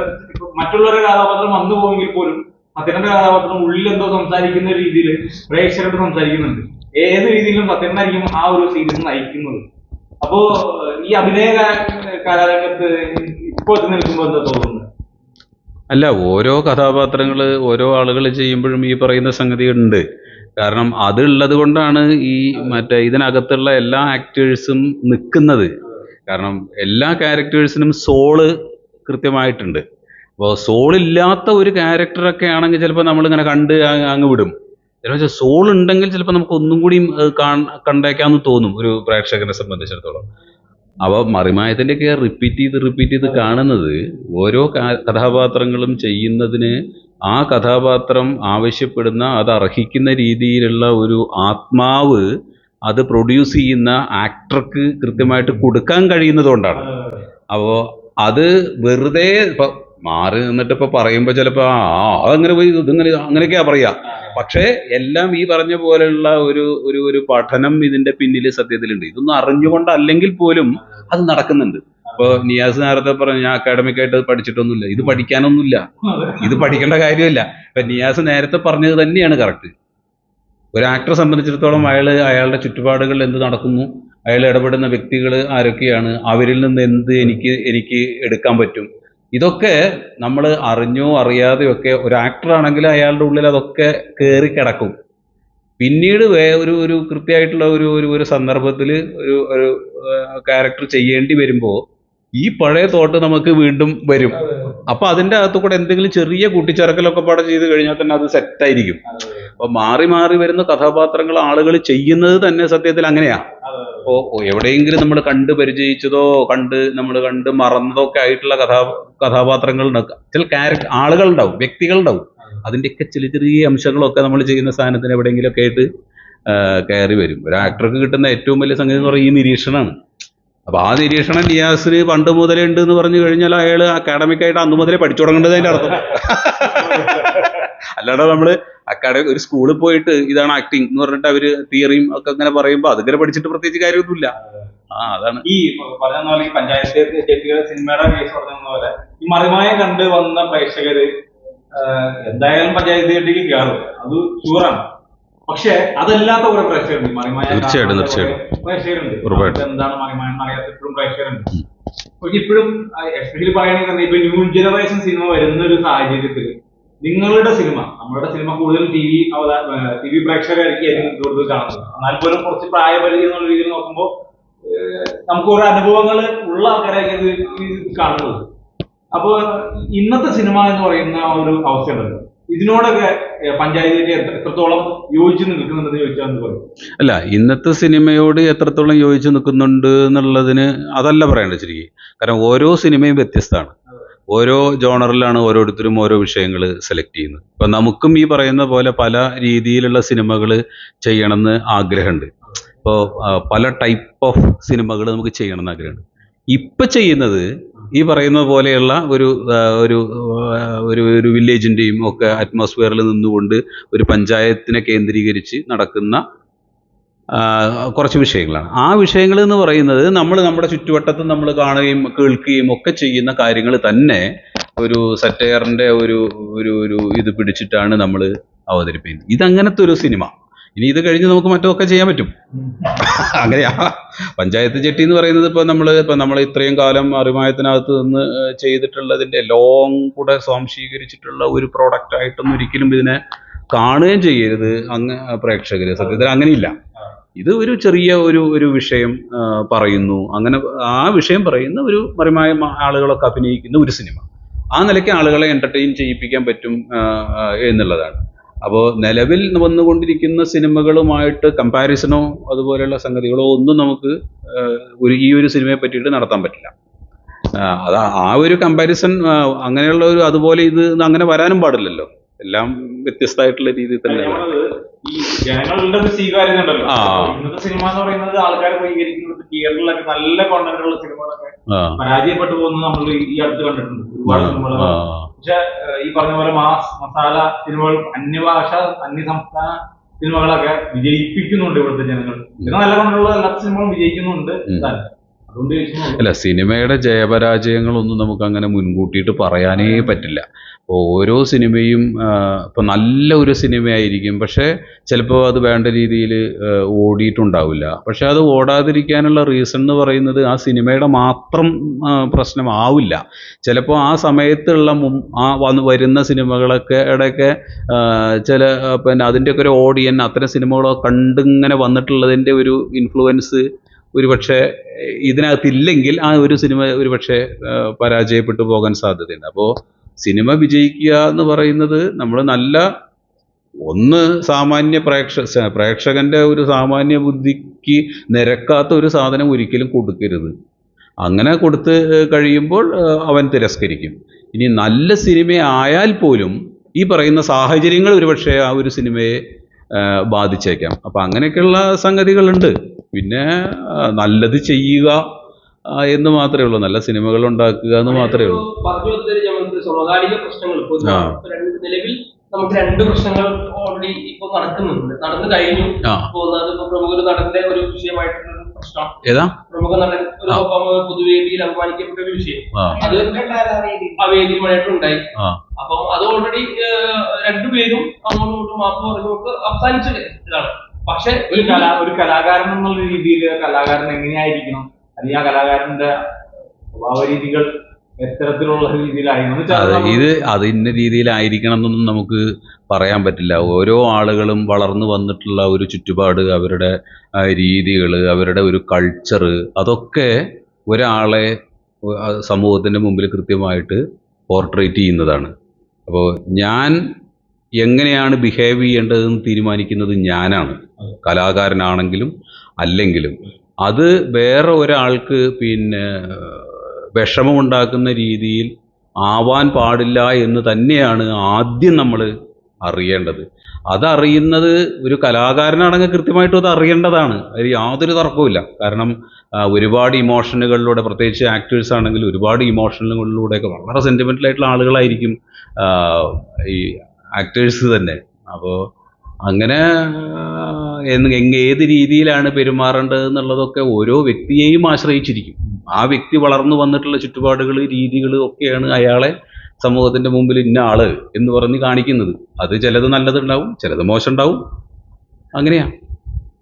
മറ്റുള്ളവരുടെ കഥാപാത്രം വന്നു പോയെങ്കിൽ പോലും സത്യന്റെ കഥാപാത്രം ഉള്ളിൽ എന്തോ സംസാരിക്കുന്ന രീതിയിൽ പ്രേക്ഷകരോട് സംസാരിക്കുന്നുണ്ട്. ഏത് രീതിയിലും സത്യനായിരിക്കും ആ ഒരു സീരീസ് നയിക്കുന്നത്. അപ്പോ ഈ അഭിനയ കലാരംഗത്ത് ഇപ്പോ നിൽക്കുമ്പോൾ എന്താ തോന്നുന്നത്? അല്ല, ഓരോ കഥാപാത്രങ്ങള് ഓരോ ആളുകൾ ചെയ്യുമ്പോഴും ഈ പറയുന്ന സംഗതി ഉണ്ട്. കാരണം അതുള്ളത് കൊണ്ടാണ് ഈ ഇതിനകത്തുള്ള എല്ലാ ആക്ടേഴ്സും നിൽക്കുന്നത്. കാരണം എല്ലാ ക്യാരക്ടേഴ്സിനും സോള് കൃത്യമായിട്ടുണ്ട്. അപ്പോൾ സോളില്ലാത്ത ഒരു ക്യാരക്ടറൊക്കെ ആണെങ്കിൽ ചിലപ്പോൾ നമ്മളിങ്ങനെ കണ്ട് അങ്ങ് വിടും. ചിലപ്പോൾ സോൾ ഉണ്ടെങ്കിൽ ചിലപ്പോൾ നമുക്ക് ഒന്നും കൂടി കണ്ടേക്കാന്ന് തോന്നും ഒരു പ്രേക്ഷകനെ സംബന്ധിച്ചിടത്തോളം. അപ്പോൾ മറിമായത്തിൻ്റെയൊക്കെ റിപ്പീറ്റ് ചെയ്ത് കാണുന്നത് ഓരോ കഥാപാത്രങ്ങളും ചെയ്യുന്നതിന് ആ കഥാപാത്രം ആവശ്യപ്പെടുന്ന അത് അർഹിക്കുന്ന രീതിയിലുള്ള ഒരു ആത്മാവ് അത് പ്രൊഡ്യൂസ് ചെയ്യുന്ന ആക്ടർക്ക് കൃത്യമായിട്ട് കൊടുക്കാൻ കഴിയുന്നത് കൊണ്ടാണ്. അപ്പോൾ അത് വെറുതെ ഇപ്പൊ മാറി നിന്നിട്ട് ഇപ്പൊ പറയുമ്പോൾ ചിലപ്പോൾ അതങ്ങനെ പോയി ഇതിങ്ങനെ അങ്ങനെയൊക്കെയാ പറയാ. പക്ഷേ എല്ലാം ഈ പറഞ്ഞ പോലെയുള്ള ഒരു പഠനം ഇതിന്റെ പിന്നിൽ സത്യത്തിലുണ്ട്. ഇതൊന്നും അറിഞ്ഞുകൊണ്ടല്ലെങ്കിൽ പോലും അത് നടക്കുന്നുണ്ട്. ഇപ്പൊ നിയാസ് നേരത്തെ പറഞ്ഞു ഞാൻ അക്കാഡമിക് ആയിട്ട് അത് പഠിച്ചിട്ടൊന്നുമില്ല. ഇത് പഠിക്കാനൊന്നുമില്ല, ഇത് പഠിക്കേണ്ട കാര്യമില്ല. ഇപ്പൊ നിയാസ് നേരത്തെ പറഞ്ഞത് തന്നെയാണ് കറക്റ്റ്. ഒരു ആക്ടറെ സംബന്ധിച്ചിടത്തോളം അയാളുടെ ചുറ്റുപാടുകളിൽ എന്ത് നടക്കുന്നു, അയാൾ ഇടപെടുന്ന വ്യക്തികൾ ആരൊക്കെയാണ്, അവരിൽ നിന്ന് എന്ത് എനിക്ക് എടുക്കാൻ പറ്റും, ഇതൊക്കെ നമ്മൾ അറിഞ്ഞോ അറിയാതെയോ ഒക്കെ ഒരു ആക്ടറാണെങ്കിൽ അയാളുടെ ഉള്ളിൽ അതൊക്കെ കയറി കിടക്കും. പിന്നീട് ഒരു കൃത്യമായിട്ടുള്ള ഒരു സന്ദർഭത്തിൽ ഒരു ക്യാരക്ടർ ചെയ്യേണ്ടി വരുമ്പോൾ ഈ പഴയ തോട്ട് നമുക്ക് വീണ്ടും വരും. അപ്പൊ അതിന്റെ അകത്തു കൂടെ എന്തെങ്കിലും ചെറിയ കൂട്ടിച്ചേർക്കലൊക്കെ പാടെ ചെയ്ത് കഴിഞ്ഞാൽ തന്നെ അത് സെറ്റായിരിക്കും. അപ്പൊ മാറി മാറി വരുന്ന കഥാപാത്രങ്ങൾ ആളുകൾ ചെയ്യുന്നത് തന്നെ സത്യത്തിൽ അങ്ങനെയാ. അപ്പോ എവിടെയെങ്കിലും നമ്മൾ കണ്ട് പരിചയിച്ചതോ നമ്മൾ കണ്ട് മറന്നതോ ഒക്കെ ആയിട്ടുള്ള കഥാപാത്രങ്ങൾ ചില ആളുകളുണ്ടാവും, വ്യക്തികളുണ്ടാവും. അതിൻ്റെയൊക്കെ ചെറിയ അംശങ്ങളൊക്കെ നമ്മൾ ചെയ്യുന്ന സാധനത്തിന് എവിടെയെങ്കിലുമൊക്കെ ആയിട്ട് കയറി വരും. ഒരു ആക്ടർക്ക് കിട്ടുന്ന ഏറ്റവും വലിയ സംഗതി എന്ന് പറയുന്നത് ഈ നിരീക്ഷണമാണ്. അപ്പൊ ആ നിരീക്ഷണം നിയാസിന് പണ്ട് മുതലേ ഉണ്ട് എന്ന് പറഞ്ഞു കഴിഞ്ഞാൽ അയാൾ അക്കാഡമിക്കായിട്ട് അന്ന് മുതലേ പഠിച്ചു തുടങ്ങേണ്ടത് അതിന്റെ അർത്ഥം. അല്ലാതെ നമ്മള് ഒരു സ്കൂളിൽ പോയിട്ട് ഇതാണ് ആക്ടിങ് എന്ന് പറഞ്ഞിട്ട് അവര് തിയറിയും ഒക്കെ അങ്ങനെ പറയുമ്പോൾ അതിങ്ങനെ പഠിച്ചിട്ട് പ്രത്യേകിച്ച് കാര്യമൊന്നുമില്ല. അതാണ് ഈ പറഞ്ഞ പോലെ ഈ പഞ്ചായത്ത് ചെട്ടികളുടെ സിനിമയുടെ കേസ് പറഞ്ഞ പോലെ ഈ മറിമായം കണ്ട് വന്ന പ്രേക്ഷകര് എന്തായാലും പഞ്ചായത്ത് ചെട്ടിക്ക് കയറും, അത് ഷുവറാണ്. പക്ഷെ അതല്ലാത്ത കുറെ പ്രേക്ഷകരുണ്ട്, തീർച്ചയായിട്ടും പ്രേക്ഷകരുണ്ട്. എന്താണ് മറിമായം അറിയാത്ത ഇപ്പോഴും പ്രേക്ഷകരുണ്ട്. പക്ഷെ ഇപ്പോഴും എസ്പെഷ്യലി പറയുകയാണെങ്കിൽ തന്നെ ഇപ്പൊ ന്യൂ ജനറേഷൻ സിനിമ വരുന്ന ഒരു സാഹചര്യത്തിൽ നിങ്ങളുടെ സിനിമ, നമ്മുടെ സിനിമ കൂടുതൽ ടി വി പ്രേക്ഷകരായിരിക്കും കൂടുതൽ കാണുന്നത്. എന്നാൽ പോലും കുറച്ച് പ്രായപരിധി എന്നുള്ള രീതിയിൽ നോക്കുമ്പോൾ നമുക്ക് ഓരോ അനുഭവങ്ങൾ ഉള്ള ആൾക്കാരായിരിക്കും ഇത് കാണുന്നത്. അപ്പൊ ഇന്നത്തെ സിനിമ എന്ന് പറയുന്ന ഒരു അവസ്ഥയുണ്ടല്ലോ, ഇതിനോടൊക്കെ പഞ്ചായത്ത് എത്രത്തോളം യോജിച്ച് നിൽക്കുന്നുണ്ടെന്ന് ചോദിച്ചാൽ എന്ത് പറയും? അല്ല, ഇന്നത്തെ സിനിമയോട് എത്രത്തോളം യോജിച്ച് നിൽക്കുന്നുണ്ട് എന്നുള്ളതിന് അതല്ല പറയേണ്ടത് ശരിക്കും. കാരണം ഓരോ സിനിമയും വ്യത്യസ്തമാണ്. ഓരോ ജോണറിലാണ് ഓരോരുത്തരും ഓരോ വിഷയങ്ങൾ സെലക്ട് ചെയ്യുന്നത്. ഇപ്പം നമുക്കും ഈ പറയുന്ന പോലെ പല രീതിയിലുള്ള സിനിമകൾ ചെയ്യണമെന്ന് ആഗ്രഹമുണ്ട്. ഇപ്പോൾ പല ടൈപ്പ് ഓഫ് സിനിമകൾ നമുക്ക് ചെയ്യണമെന്ന് ആഗ്രഹമുണ്ട്. ഇപ്പം ചെയ്യുന്നത് ഈ പറയുന്ന പോലെയുള്ള ഒരു വില്ലേജിൻ്റെയും ഒക്കെ അറ്റ്മോസ്ഫിയറിൽ നിന്നുകൊണ്ട് ഒരു പഞ്ചായത്തിനെ കേന്ദ്രീകരിച്ച് നടക്കുന്ന കുറച്ച് വിഷയങ്ങളാണ്. ആ വിഷയങ്ങൾ എന്ന് പറയുന്നത് നമ്മുടെ ചുറ്റുവട്ടത്ത് നമ്മൾ കാണുകയും കേൾക്കുകയും ഒക്കെ ചെയ്യുന്ന കാര്യങ്ങൾ തന്നെ ഒരു സറ്റയറിൻ്റെ ഒരു ഇത് പിടിച്ചിട്ടാണ് നമ്മൾ അവതരിപ്പിക്കുന്നത്. ഇതങ്ങനത്തെ ഒരു സിനിമ. ഇനി ഇത് കഴിഞ്ഞ് നമുക്ക് മറ്റൊക്കെ ചെയ്യാൻ പറ്റും. അങ്ങനെയാ പഞ്ചായത്ത് ചെട്ടി എന്ന് പറയുന്നത്. ഇപ്പം നമ്മൾ ഇത്രയും കാലം അറിമായത്തിനകത്ത് നിന്ന് ചെയ്തിട്ടുള്ളതിൻ്റെ എല്ലാം കൂടെ സ്വാംശീകരിച്ചിട്ടുള്ള ഒരു പ്രോഡക്റ്റ് ആയിട്ടൊന്നും ഒരിക്കലും ഇതിനെ കാണുകയും ചെയ്യരുത് പ്രേക്ഷകർ. സത്യത്തിൽ അങ്ങനെയില്ല. ഇത് ഒരു ചെറിയ ഒരു വിഷയം പറയുന്നു, അങ്ങനെ ആ വിഷയം പറയുന്ന ഒരു മറിമായ ആളുകളൊക്കെ അഭിനയിക്കുന്ന ഒരു സിനിമ. ആ നിലയ്ക്ക് ആളുകളെ എൻ്റർടൈൻ ചെയ്യിപ്പിക്കാൻ പറ്റും എന്നുള്ളതാണ്. അപ്പോൾ നിലവിൽ വന്നുകൊണ്ടിരിക്കുന്ന സിനിമകളുമായിട്ട് കമ്പാരിസണോ അതുപോലെയുള്ള സംഗതികളോ ഒന്നും നമുക്ക് ഈ ഒരു സിനിമയെ പറ്റിയിട്ട് നടത്താൻ പറ്റില്ല. ആ ഒരു കമ്പാരിസൺ അങ്ങനെയുള്ള അതുപോലെ ഇത് അങ്ങനെ വരാനും പാടില്ലല്ലോ. എല്ലാം വ്യത്യസ്തമായിട്ടുള്ള രീതിയിൽ തന്നെയാണ്. ഈ ജനങ്ങളുടെ ഒരു സ്വീകാര്യത ഉണ്ടല്ലോ. ആ. ഇന്നത്തെ സിനിമ എന്ന് പറയുന്നത് ആൾക്കാർ സ്വീകരിക്കുന്നത് തിയേറ്ററിലൊക്കെ നല്ല കോണ്ടന്റുള്ള സിനിമകളൊക്കെ ആ പരാജയപ്പെട്ടു പോകുന്നത് നമ്മൾ ഈ അടുത്ത് കണ്ടിട്ടുണ്ട് ഒരുപാട് സിനിമകൾ. ആ പക്ഷെ ഈ പറഞ്ഞ പോലെ മാസ് മസാല സിനിമകൾ, അന്യഭാഷ അന്യ സംസ്ഥാന സിനിമകളൊക്കെ വിജയിപ്പിക്കുന്നുണ്ട് ഇവിടുത്തെ ജനങ്ങൾ. ഇത് നല്ല കൊണ്ടുള്ള എല്ലാ സിനിമകളും വിജയിക്കുന്നുണ്ട്. അതുകൊണ്ട് ചോദിച്ചു. അല്ല, സിനിമയുടെ ജയപരാജയങ്ങളൊന്നും നമുക്ക് അങ്ങനെ മുൻകൂട്ടിയിട്ട് പറയാനേ പറ്റില്ല. ഓരോ സിനിമയും ഇപ്പം നല്ല ഒരു സിനിമയായിരിക്കും, പക്ഷേ ചിലപ്പോൾ അത് വേണ്ട രീതിയിൽ ഓടിയിട്ടുണ്ടാവില്ല. പക്ഷെ അത് ഓടാതിരിക്കാനുള്ള റീസൺ എന്ന് പറയുന്നത് ആ സിനിമയുടെ മാത്രം പ്രശ്നമാവില്ല. ചിലപ്പോൾ ആ സമയത്തുള്ള വരുന്ന സിനിമകളൊക്കെ ഇടയ്ക്ക് ചില പിന്നെ അതിൻ്റെയൊക്കെ ഒരു ഓഡിയൻ അത്തരം സിനിമകളോ കണ്ടിങ്ങനെ വന്നിട്ടുള്ളതിൻ്റെ ഒരു ഇൻഫ്ലുവൻസ് ഒരുപക്ഷെ ഇതിനകത്തില്ലെങ്കിൽ ആ ഒരു സിനിമ ഒരുപക്ഷെ പരാജയപ്പെട്ടു പോകാൻ സാധ്യതയുണ്ട്. അപ്പോൾ സിനിമ വിജയിക്കുക എന്ന് പറയുന്നത് നമ്മൾ നല്ല സാമാന്യ പ്രേക്ഷകന്റെ ഒരു സാമാന്യ ബുദ്ധിക്ക് നിരക്കാത്ത ഒരു സാധനം ഒരിക്കലും കൊടുക്കരുത്. അങ്ങനെ കൊടുത്ത് കഴിയുമ്പോൾ അവൻ തിരസ്കരിക്കും. ഇനി നല്ല സിനിമ ആയാൽ പോലും ഈ പറയുന്ന സാഹചര്യങ്ങൾ ഒരുപക്ഷെ ആ ഒരു സിനിമയെ ബാധിച്ചേക്കാം. അപ്പം അങ്ങനെയൊക്കെയുള്ള സംഗതികളുണ്ട്. പിന്നെ നല്ലത് ചെയ്യുക എന്ന് മാത്രമേ ഉള്ളൂ, നല്ല സിനിമകൾ ഉണ്ടാക്കുക എന്ന് മാത്രമേ ഉള്ളൂ. പറഞ്ഞു വന്നത് സമകാലിക പ്രശ്നങ്ങൾ ഇപ്പോൾ നിലവിൽ നമുക്ക് 2 പ്രശ്നങ്ങൾ ഓൾറെഡി ഇപ്പൊ നടന്നു കഴിഞ്ഞു. ഇപ്പൊ പ്രമുഖ നടന്റെ ഒരു വിഷയമായിട്ടുള്ള ഒരു പ്രശ്നം, ഏതാ പ്രമുഖ നടൻ ഒരു പൊതുവേദിയിൽ അപമാനിക്കപ്പെട്ട ഒരു വിഷയം, അത് ആ വേദിയുമായിട്ടുണ്ടായി. അപ്പം അത് ഓൾറെഡി രണ്ടുപേരും അങ്ങോട്ടും മാപ്പ് പറഞ്ഞുകൊണ്ട് അവസാനിച്ച ഇതാണ്. പക്ഷെ ഒരു കലാകാരൻ എന്നുള്ള രീതിയിൽ കലാകാരൻ എങ്ങനെയായിരിക്കണം, അല്ലെങ്കിൽ ആ കലാകാരന്റെ സ്വഭാവ രീതികൾ എത്തരത്തിലുള്ള രീതിയിലായിരിക്കണം, അത് ഇന്ന രീതിയിലായിരിക്കണം എന്നൊന്നും നമുക്ക് പറയാൻ പറ്റില്ല. ഓരോ ആളുകളും വളർന്നു വന്നിട്ടുള്ള ഒരു ചുറ്റുപാട്, അവരുടെ രീതികൾ, അവരുടെ ഒരു കൾച്ചർ, അതൊക്കെ ഒരാളെ സമൂഹത്തിൻ്റെ മുമ്പിൽ കൃത്യമായിട്ട് പോർട്രേറ്റ് ചെയ്യുന്നതാണ്. അപ്പോൾ ഞാൻ എങ്ങനെയാണ് ബിഹേവ് ചെയ്യേണ്ടതെന്ന് തീരുമാനിക്കുന്നത് ഞാനാണ്, കലാകാരനാണെങ്കിലും അല്ലെങ്കിലും. അത് വേറെ ഒരാൾക്ക് പിന്നെ വിഷമമുണ്ടാക്കുന്ന രീതിയിൽ ആവാൻ പാടില്ല എന്ന് തന്നെയാണ് ആദ്യം നമ്മൾ അറിയേണ്ടത്. അതറിയുന്നത് ഒരു കലാകാരനാണെങ്കിൽ കൃത്യമായിട്ടും അത് അറിയേണ്ടതാണ്, അതിൽ യാതൊരു തർക്കവുമില്ല. കാരണം ഒരുപാട് ഇമോഷനുകളിലൂടെ, പ്രത്യേകിച്ച് ആക്ടേഴ്സ് ആണെങ്കിൽ ഒരുപാട് ഇമോഷനുകളിലൂടെയൊക്കെ വളരെ സെൻറ്റിമെൻ്റലായിട്ടുള്ള ആളുകളായിരിക്കും ഈ ആക്ടേഴ്സ് തന്നെ. അപ്പോൾ അങ്ങനെ ഏത് രീതിയിലാണ് പെരുമാറേണ്ടത് എന്നുള്ളതൊക്കെ ഓരോ വ്യക്തിയെയും ആശ്രയിച്ചിരിക്കും. ആ വ്യക്തി വളർന്നു വന്നിട്ടുള്ള ചുറ്റുപാടുകൾ, രീതികൾ ഒക്കെയാണ് അയാളെ സമൂഹത്തിൻ്റെ മുമ്പിൽ ഇന്ന ആള് എന്ന് പറഞ്ഞ് കാണിക്കുന്നത്. അത് ചിലത് നല്ലതുണ്ടാവും, ചിലത് മോശം ഉണ്ടാവും. അങ്ങനെയാ.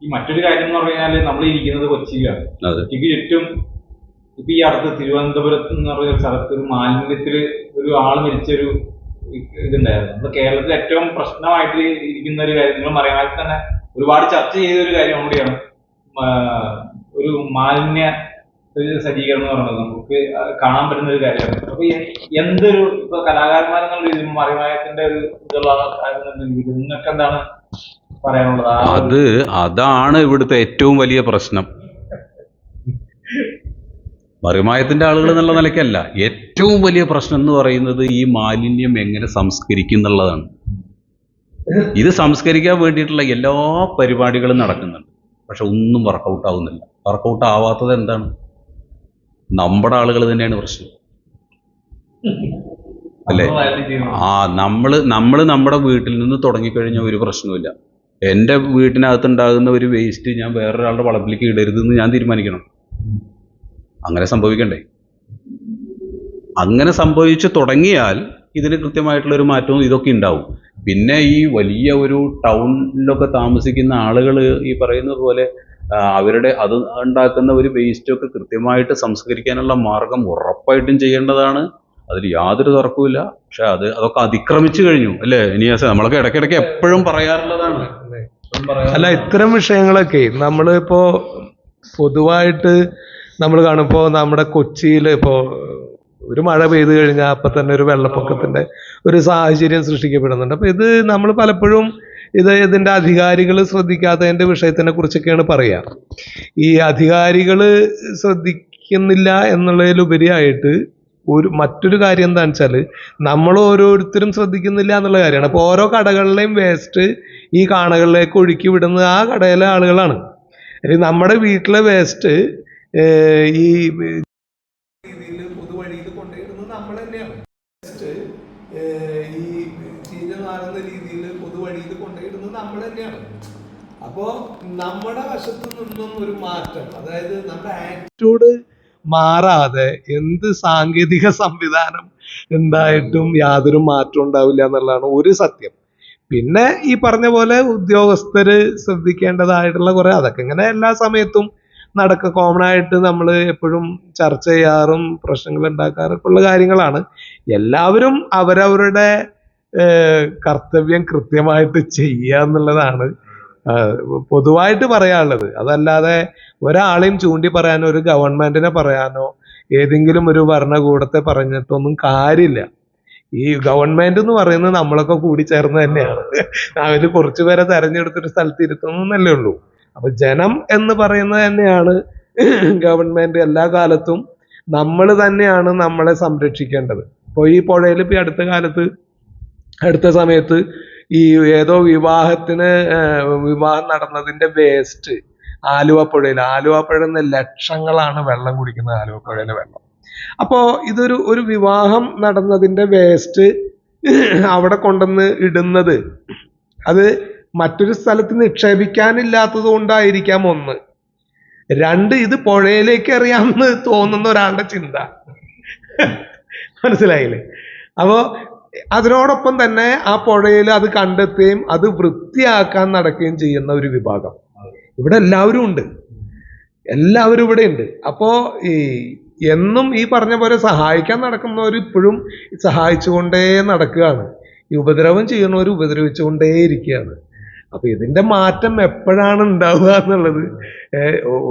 ഈ മറ്റൊരു കാര്യം എന്ന് പറഞ്ഞാൽ നമ്മൾ ഇരിക്കുന്നത് കൊച്ചിയിലാണ്. കൊച്ചിക്ക് ചുറ്റും ഇപ്പൊ ഈ അടുത്ത് തിരുവനന്തപുരത്ത് എന്ന് പറഞ്ഞ സ്ഥലത്ത് ഒരു മാലിന്യത്തിൽ ഒരു ആള് മരിച്ചൊരു ഇതുണ്ടായിരുന്നു. നമ്മുടെ കേരളത്തിൽ ഏറ്റവും പ്രശ്നമായിട്ട് ഇരിക്കുന്ന ഒരു കാര്യം, നിങ്ങൾ മലയാളത്തിൽ തന്നെ ഒരുപാട് ചർച്ച ചെയ്ത ഒരു കാര്യം കൂടിയാണ് ഒരു മാലിന്യ സജ്ജീകരണം എന്ന് പറയുന്നത്. നമുക്ക് കാണാൻ പറ്റുന്ന ഒരു കാര്യമാണ്. അപ്പൊ എന്തൊരു ഇപ്പൊ കലാകാരന്മാരെന്നുള്ള രീതിയിൽ മറിമായത്തിന്റെ ഒരു ഇതുള്ള നിങ്ങൾക്ക് എന്താണ് പറയാനുള്ളത്? അതാണ് ഇവിടുത്തെ ഏറ്റവും വലിയ പ്രശ്നം. മറിമായത്തിന്റെ ആളുകൾ എന്നുള്ള നിലയ്ക്കല്ല, ഏറ്റവും വലിയ പ്രശ്നം എന്ന് പറയുന്നത് ഈ മാലിന്യം എങ്ങനെ സംസ്കരിക്കും എന്നുള്ളതാണ്. ഇത് സംസ്കരിക്കാൻ വേണ്ടിയിട്ടുള്ള എല്ലാ പരിപാടികളും നടക്കുന്നുണ്ട്, പക്ഷെ ഒന്നും വർക്കൗട്ട് ആവുന്നില്ല. വർക്കൗട്ട് ആവാത്തത് എന്താണ്? നമ്മുടെ ആളുകൾ തന്നെയാണ് പ്രശ്നം, അല്ലേ? നമ്മള് നമ്മുടെ വീട്ടിൽ നിന്ന് തുടങ്ങിക്കഴിഞ്ഞാൽ ഒരു പ്രശ്നവുമില്ല. എൻ്റെ വീട്ടിനകത്തുണ്ടാകുന്ന ഒരു വേസ്റ്റ് ഞാൻ വേറൊരാളുടെ വളപ്പിലേക്ക് ഇടരുതെന്ന് ഞാൻ തീരുമാനിക്കണം. അങ്ങനെ സംഭവിക്കണ്ടേ? അങ്ങനെ സംഭവിച്ചു തുടങ്ങിയാൽ ഇതിന് കൃത്യമായിട്ടുള്ളൊരു മാറ്റവും ഇതൊക്കെ ഉണ്ടാവും. പിന്നെ ഈ വലിയ ഒരു ടൗണിലൊക്കെ താമസിക്കുന്ന ആളുകൾ ഈ പറയുന്നത് പോലെ അവരുടെ അത് ഉണ്ടാക്കുന്ന ഒരു വേസ്റ്റൊക്കെ കൃത്യമായിട്ട് സംസ്കരിക്കാനുള്ള മാർഗം ഉറപ്പായിട്ടും ചെയ്യേണ്ടതാണ്. അതിൽ യാതൊരു തർക്കവുമില്ല. പക്ഷെ അതൊക്കെ അതിക്രമിച്ചു കഴിഞ്ഞു, അല്ലേ ഇനിയാസ്? നമ്മളൊക്കെ ഇടയ്ക്കിടയ്ക്ക് എപ്പോഴും പറയാറുള്ളതാണ്. അല്ല, ഇത്തരം വിഷയങ്ങളൊക്കെ നമ്മളിപ്പോ പൊതുവായിട്ട് നമ്മൾ കാണുമ്പോൾ നമ്മുടെ കൊച്ചിയിൽ ഇപ്പോൾ ഒരു മഴ പെയ്തു കഴിഞ്ഞാൽ അപ്പം തന്നെ ഒരു വെള്ളപ്പൊക്കത്തിന്റെ ഒരു സാഹചര്യം സൃഷ്ടിക്കപ്പെടുന്നുണ്ട്. അപ്പോൾ ഇത് നമ്മൾ പലപ്പോഴും ഇതിന്റെ അധികാരികൾ ശ്രദ്ധിക്കാത്തതിന്റെ വിഷയത്തിനെ കുറിച്ചൊക്കെയാണ് പറയുക. ഈ അധികാരികൾ ശ്രദ്ധിക്കുന്നില്ല എന്നുള്ളതിലുപരിയായിട്ട് മറ്റൊരു കാര്യം എന്താണെന്ന് വെച്ചാൽ നമ്മൾ ഓരോരുത്തരും ശ്രദ്ധിക്കുന്നില്ല എന്നുള്ള കാര്യമാണ്. അപ്പോൾ ഓരോ കടകളിലെയും വേസ്റ്റ് ഈ കാണകളിലേക്ക് ഒഴുക്കി വിടുന്നത് ആ കടയിലെ ആളുകളാണ്. അല്ലെങ്കിൽ നമ്മുടെ വീട്ടിലെ വേസ്റ്റ് ഈ രീതിയിൽ പൊതുവഴിയിൽ കൊണ്ടുപോയിടുന്നത് നമ്മൾ തന്നെയാണ്. ഈ ചീഞ്ഞ നാറുന്ന രീതിയിൽ പൊതുവഴിയിൽ കൊണ്ടുപോയിടുന്നത് നമ്മൾ തന്നെയാണ്. അപ്പോൾ നമ്മുടെ വശത്തു നിന്നും ഒരു മാറ്റം, അതായത് നമ്മുടെ ആറ്റിറ്റ്യൂഡ് മാറാതെ എന്ത് സാങ്കേതിക സംവിധാനം ഉണ്ടായിട്ടും യാതൊരു മാറ്റം ഉണ്ടാവില്ല എന്നുള്ളതാണ് ഒരു സത്യം. പിന്നെ ഈ പറഞ്ഞ പോലെ ഉദ്യോഗസ്ഥര് ശ്രദ്ധിക്കേണ്ടതായിട്ടുള്ള കുറെ, അതൊക്കെ ഇങ്ങനെ എല്ലാ സമയത്തും കോമൺ ആയിട്ട് നമ്മൾ എപ്പോഴും ചർച്ച ചെയ്യാറും പ്രശ്നങ്ങൾ ഉണ്ടാക്കാറൊക്കെ ഉള്ള കാര്യങ്ങളാണ്. എല്ലാവരും അവരവരുടെ കർത്തവ്യം കൃത്യമായിട്ട് ചെയ്യുക എന്നുള്ളതാണ് പൊതുവായിട്ട് പറയാനുള്ളത്. അതല്ലാതെ ഒരാളെയും ചൂണ്ടി പറയാനോ ഒരു ഗവൺമെന്റിനെ പറയാനോ ഏതെങ്കിലും ഒരു ഭരണകൂടത്തെ പറഞ്ഞിട്ടൊന്നും കാര്യമില്ല. ഈ ഗവൺമെന്റ് എന്ന് പറയുന്നത് നമ്മളൊക്കെ കൂടി ചേർന്ന് തന്നെയാണ്. അവര് കുറച്ചുപേരെ തെരഞ്ഞെടുത്തൊരു സ്ഥലത്ത് ഇരുത്തുന്നല്ലേ ഉള്ളൂ. അപ്പൊ ജനം എന്ന് പറയുന്നത് തന്നെയാണ് ഗവൺമെന്റ്. എല്ലാ കാലത്തും നമ്മൾ തന്നെയാണ് നമ്മളെ സംരക്ഷിക്കേണ്ടത്. ഇപ്പോൾ ഈ പുഴയിൽ ഇപ്പൊ അടുത്ത സമയത്ത് ഈ ഏതോ വിവാഹം നടന്നതിന്റെ വേസ്റ്റ് ആലുവ പുഴയിൽ നിന്ന് ലക്ഷങ്ങളാണ് വെള്ളം കുടിക്കുന്നത്, ആലുവ പുഴയിലെ വെള്ളം. അപ്പോ ഒരു വിവാഹം നടന്നതിന്റെ വേസ്റ്റ് അവിടെ കൊണ്ടുവന്ന് ഇടുന്നത് അത് മറ്റൊരു സ്ഥലത്ത് നിക്ഷേപിക്കാനില്ലാത്തത് കൊണ്ടായിരിക്കാം ഒന്ന്. രണ്ട്, ഇത് പുഴയിലേക്ക് എറിയാമെന്ന് തോന്നുന്ന ഒരാളുടെ ചിന്ത. മനസ്സിലായില്ലേ? അപ്പോ അതിനോടൊപ്പം തന്നെ ആ പുഴയിൽ അത് കണ്ടെത്തുകയും അത് വൃത്തിയാക്കാൻ നടക്കുകയും ചെയ്യുന്ന ഒരു വിഭാഗം ഇവിടെ എല്ലാവരും ഉണ്ട്. ഇവിടെ ഉണ്ട്. അപ്പോ എന്നും ഈ പറഞ്ഞ പോലെ സഹായിക്കാൻ നടക്കുന്നവർ ഇപ്പോഴും സഹായിച്ചുകൊണ്ടേ നടക്കുകയാണ്. ഈ ഉപദ്രവം ചെയ്യുന്നവർ ഉപദ്രവിച്ചുകൊണ്ടേ ഇരിക്കുകയാണ്. അപ്പൊ ഇതിന്റെ മാറ്റം എപ്പോഴാണ് ഉണ്ടാവുക എന്നുള്ളത്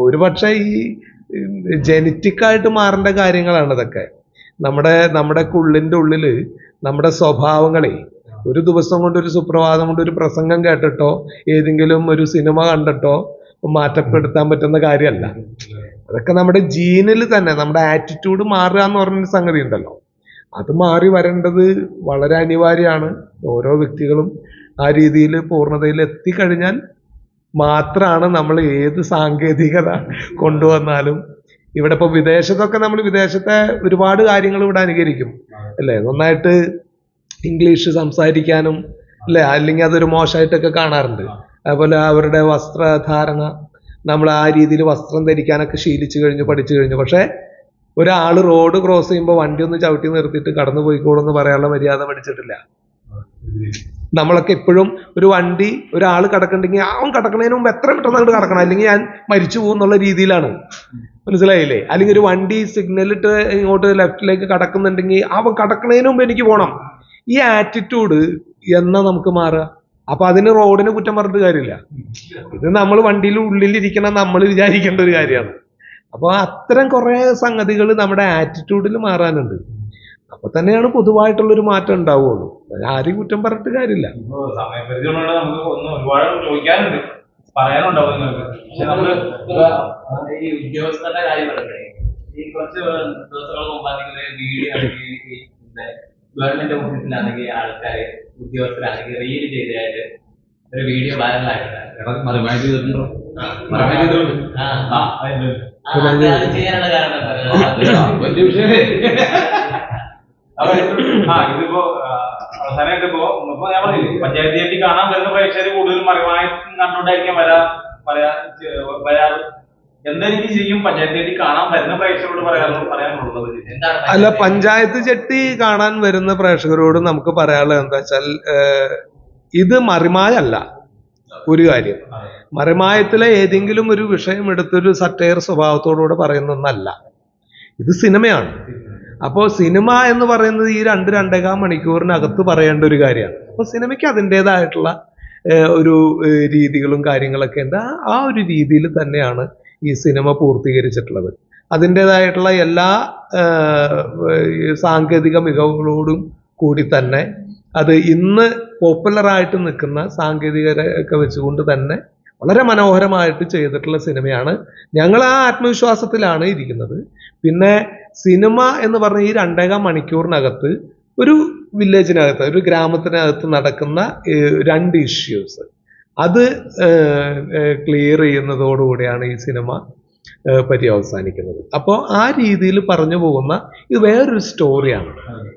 ഒരുപക്ഷെ ഈ ജനറ്റിക്കായിട്ട് മാറേണ്ട കാര്യങ്ങളാണ് ഇതൊക്കെ. നമ്മുടെ ഉള്ളിന്റെ ഉള്ളില് നമ്മുടെ സ്വഭാവങ്ങളെ ഒരു ദിവസം കൊണ്ട്, ഒരു സുപ്രഭാതം കൊണ്ട് ഒരു പ്രസംഗം കേട്ടിട്ടോ ഏതെങ്കിലും ഒരു സിനിമ കണ്ടിട്ടോ മാറ്റപ്പെടുത്താൻ പറ്റുന്ന കാര്യമല്ല. അതൊക്കെ നമ്മുടെ ജീനിൽ തന്നെ, നമ്മുടെ ആറ്റിറ്റ്യൂഡ് മാറുക എന്ന് പറഞ്ഞൊരു സംഗതി ഉണ്ടല്ലോ, അത് മാറി വരേണ്ടത് വളരെ അനിവാര്യമാണ്. ഓരോ വ്യക്തികളും ആ രീതിയിൽ പൂർണ്ണതയിൽ എത്തിക്കഴിഞ്ഞാൽ മാത്രമാണ് നമ്മൾ ഏത് സാങ്കേതികത കൊണ്ടുവന്നാലും. ഇവിടെ ഇപ്പൊ വിദേശത്തെ ഒരുപാട് കാര്യങ്ങൾ ഇവിടെ അനുകരിക്കും അല്ലേ, നന്നായിട്ട് ഇംഗ്ലീഷ് സംസാരിക്കാനും അല്ലെ, അല്ലെങ്കിൽ അതൊരു മോശമായിട്ടൊക്കെ കാണാറുണ്ട്. അതുപോലെ അവരുടെ വസ്ത്രധാരണ, നമ്മൾ ആ രീതിയിൽ വസ്ത്രം ധരിക്കാനൊക്കെ പഠിച്ചു കഴിഞ്ഞു. പക്ഷെ ഒരാൾ റോഡ് ക്രോസ് ചെയ്യുമ്പോൾ വണ്ടി ഒന്ന് ചവിട്ടി നിർത്തിയിട്ട് കടന്നു പോയിക്കോളെന്ന് പറയാനുള്ള മര്യാദ പഠിച്ചിട്ടില്ല. നമ്മളൊക്കെ ഇപ്പോഴും ഒരു വണ്ടി ഒരാൾ കിടക്കണ്ടെങ്കിൽ അവൻ കിടക്കണതിന് മുമ്പ് എത്ര പെട്ടെന്ന് അങ്ങോട്ട് കിടക്കണം, അല്ലെങ്കിൽ ഞാൻ മരിച്ചു പോകും എന്നുള്ള രീതിയിലാണ്. മനസ്സിലായില്ലേ? അല്ലെങ്കിൽ ഒരു വണ്ടി സിഗ്നലിട്ട് ഇങ്ങോട്ട് ലെഫ്റ്റിലേക്ക് കടക്കുന്നുണ്ടെങ്കിൽ അവൻ കടക്കണതിന് മുമ്പ് എനിക്ക് പോകണം. ഈ ആറ്റിറ്റ്യൂഡ് എന്നാ നമുക്ക് മാറുക? അപ്പൊ അതിന് റോഡിനെ കുറ്റം പറഞ്ഞിട്ട് കാര്യമില്ല. ഇത് നമ്മൾ വണ്ടിയിൽ ഉള്ളിലിരിക്കണം നമ്മൾ വിചാരിക്കേണ്ട ഒരു കാര്യമാണ്. അപ്പൊ അത്തരം കുറെ സംഗതികൾ നമ്മുടെ ആറ്റിറ്റ്യൂഡിൽ മാറാനുണ്ട്. അപ്പൊ തന്നെയാണ് പൊതുവായിട്ടുള്ളൊരു മാറ്റം ഉണ്ടാവുള്ളൂ. ആരെയും കുറ്റം പറഞ്ഞിട്ട് കാര്യമില്ല. സമയപരിധി ഉള്ളതുകൊണ്ട് നമുക്ക് ഒരുപാട് ചോദിക്കാനുണ്ട്, പറയാനുണ്ടാവും നിങ്ങൾക്ക്. പക്ഷെ നമ്മള് ഈ ഉദ്യോഗസ്ഥരുടെ കാര്യം പറയട്ടെ, ഈ കുറച്ച് ദിവസങ്ങൾ മുമ്പാണെങ്കിൽ വീഡിയോ ഗവൺമെന്റ് ഓഫീസിലാണെങ്കിൽ ആൾക്കാര് ഉദ്യോഗസ്ഥരാണെങ്കിൽ റീൽ ചെയ്തതായിട്ട് ഒരു വീഡിയോ വൈറലായിട്ടുണ്ട്. മറിമാറ്റി ചെയ്തിട്ടുണ്ടോ? അത് ചെയ്യാനുള്ള കാരണം വലിയ വിഷയമേ. ഇതിപ്പോ അവസാനമായിട്ട് ഇപ്പൊ ഞാൻ പറഞ്ഞില്ലേ, പഞ്ചായത്ത് ജെട്ടി കാണാൻ വരുന്ന പ്രേക്ഷകർ കൂടുതലും മറിമായി കണ്ടുകൊണ്ടായിരിക്കും വരാറ്. എന്തായിരിക്കും ചെയ്യും പഞ്ചായത്ത് ജെട്ടി കാണാൻ വരുന്ന പ്രേക്ഷകരോട് പറയാനുള്ളത്? അല്ല, പഞ്ചായത്ത് ജെട്ടി കാണാൻ വരുന്ന പ്രേക്ഷകരോട് നമുക്ക് പറയാനുള്ളത് എന്താ വെച്ചാൽ, ഇത് മറിമായല്ല. ഒരു കാര്യം, മറിമായത്തിലെ ഏതെങ്കിലും ഒരു വിഷയം എടുത്തൊരു സറ്റയർ സ്വഭാവത്തോടുകൂടെ പറയുന്നൊന്നല്ല. ഇത് സിനിമയാണ്. അപ്പോൾ സിനിമ എന്ന് പറയുന്നത് ഈ 2-2.25 മണിക്കൂറിനകത്ത് പറയേണ്ട ഒരു കാര്യമാണ്. അപ്പോൾ സിനിമയ്ക്ക് അതിൻ്റെതായിട്ടുള്ള ഒരു രീതികളും കാര്യങ്ങളൊക്കെ ഉണ്ട്. ആ ഒരു രീതിയിൽ തന്നെയാണ് ഈ സിനിമ പൂർത്തീകരിച്ചിട്ടുള്ളത്. അതിൻ്റെതായിട്ടുള്ള എല്ലാ സാങ്കേതിക മികവുകളോടും കൂടി തന്നെ അത് ഇന്ന് പോപ്പുലറായിട്ട് നിൽക്കുന്ന സാങ്കേതികരൊക്കെ വെച്ചുകൊണ്ട് തന്നെ വളരെ മനോഹരമായിട്ട് ചെയ്തിട്ടുള്ള സിനിമയാണ്. ഞങ്ങൾ ആ ആത്മവിശ്വാസത്തിലാണ് ഇരിക്കുന്നത്. പിന്നെ സിനിമ എന്ന് പറഞ്ഞ ഈ 2.5 മണിക്കൂറിനകത്ത് ഒരു വില്ലേജിനകത്ത്, ഒരു ഗ്രാമത്തിനകത്ത് നടക്കുന്ന 2 ഇഷ്യൂസ് അത് ക്ലിയർ ചെയ്യുന്നതോടുകൂടിയാണ് ഈ സിനിമ പര്യവസാനിക്കുന്നത്. അപ്പോൾ ആ രീതിയിൽ പറഞ്ഞു പോകുന്ന ഇത് വേറൊരു സ്റ്റോറിയാണ്.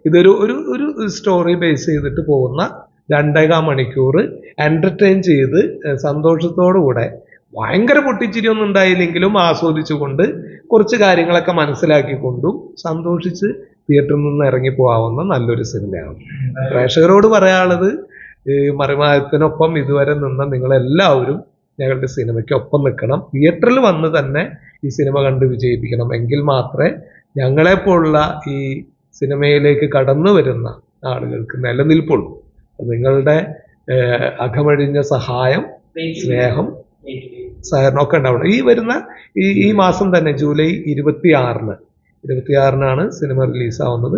ഇതൊരു ഒരു സ്റ്റോറി ബേസ് ചെയ്തിട്ട് പോകുന്ന 2.5 മണിക്കൂർ എന്റർടൈൻ ചെയ്ത് സന്തോഷത്തോടുകൂടെ, ഭയങ്കര പൊട്ടിച്ചിരിയൊന്നും ഉണ്ടായില്ലെങ്കിലും ആസ്വദിച്ചുകൊണ്ട് കുറച്ച് കാര്യങ്ങളൊക്കെ മനസ്സിലാക്കിക്കൊണ്ടും സന്തോഷിച്ച് തിയേറ്ററിൽ നിന്ന് ഇറങ്ങി പോകാവുന്ന നല്ലൊരു സിനിമയാണ്. പ്രേക്ഷകരോട് പറയാനുള്ളത്, മറിമായത്തിനൊപ്പം ഇതുവരെ നിന്ന നിങ്ങളെല്ലാവരും ഞങ്ങളുടെ സിനിമയ്ക്കൊപ്പം നിൽക്കണം. തിയേറ്ററിൽ വന്ന് തന്നെ ഈ സിനിമ കണ്ട് വിജയിപ്പിക്കണം. എങ്കിൽ മാത്രമേ ഞങ്ങളെപ്പോലുള്ള ഈ സിനിമയിലേക്ക് കടന്നു വരുന്ന ആളുകൾക്ക് നിലനിൽപ്പുള്ളൂ. നിങ്ങളുടെ അകമഴിഞ്ഞ സഹായം, സ്നേഹം, സഹകരണമൊക്കെ ഉണ്ടാവണം. ഈ വരുന്ന ഈ മാസം തന്നെ ജൂലൈ 26-നാണ് സിനിമ റിലീസാവുന്നത്.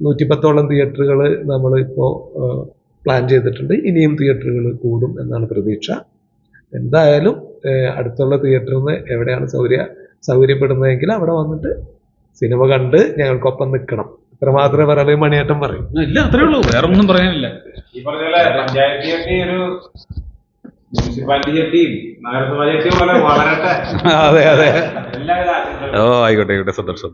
110ഓളം തിയേറ്ററുകൾ നമ്മൾ ഇപ്പോൾ പ്ലാൻ ചെയ്തിട്ടുണ്ട്. ഇനിയും തിയേറ്ററുകൾ കൂടും എന്നാണ് പ്രതീക്ഷ. എന്തായാലും അടുത്തുള്ള തിയേറ്ററിൽ നിന്ന് എവിടെയാണ് സൗകര്യപ്പെടുന്നതെങ്കിൽ അവിടെ വന്നിട്ട് സിനിമ കണ്ട് ഞങ്ങൾക്കൊപ്പം നിൽക്കണം. ഇത്ര മാത്രമേ പറയാൻ മണിയേട്ടൻ പറയും. ഇല്ല, അത്രേ ഉള്ളൂ, വേറെ ഒന്നും പറയാനില്ല. ഈ പറഞ്ഞ പോലെ പഞ്ചായത്ത് ചെട്ടി ഒരു മുനിസിപ്പാലിറ്റി ചെട്ടിയും നഗരസഭ ചെട്ടിയും പോലെ വളരട്ടെ. അതെ അതെ. എല്ലാവിധ ആശംസകളും. ഓ, ആയിക്കോട്ടെ, സന്തോഷം.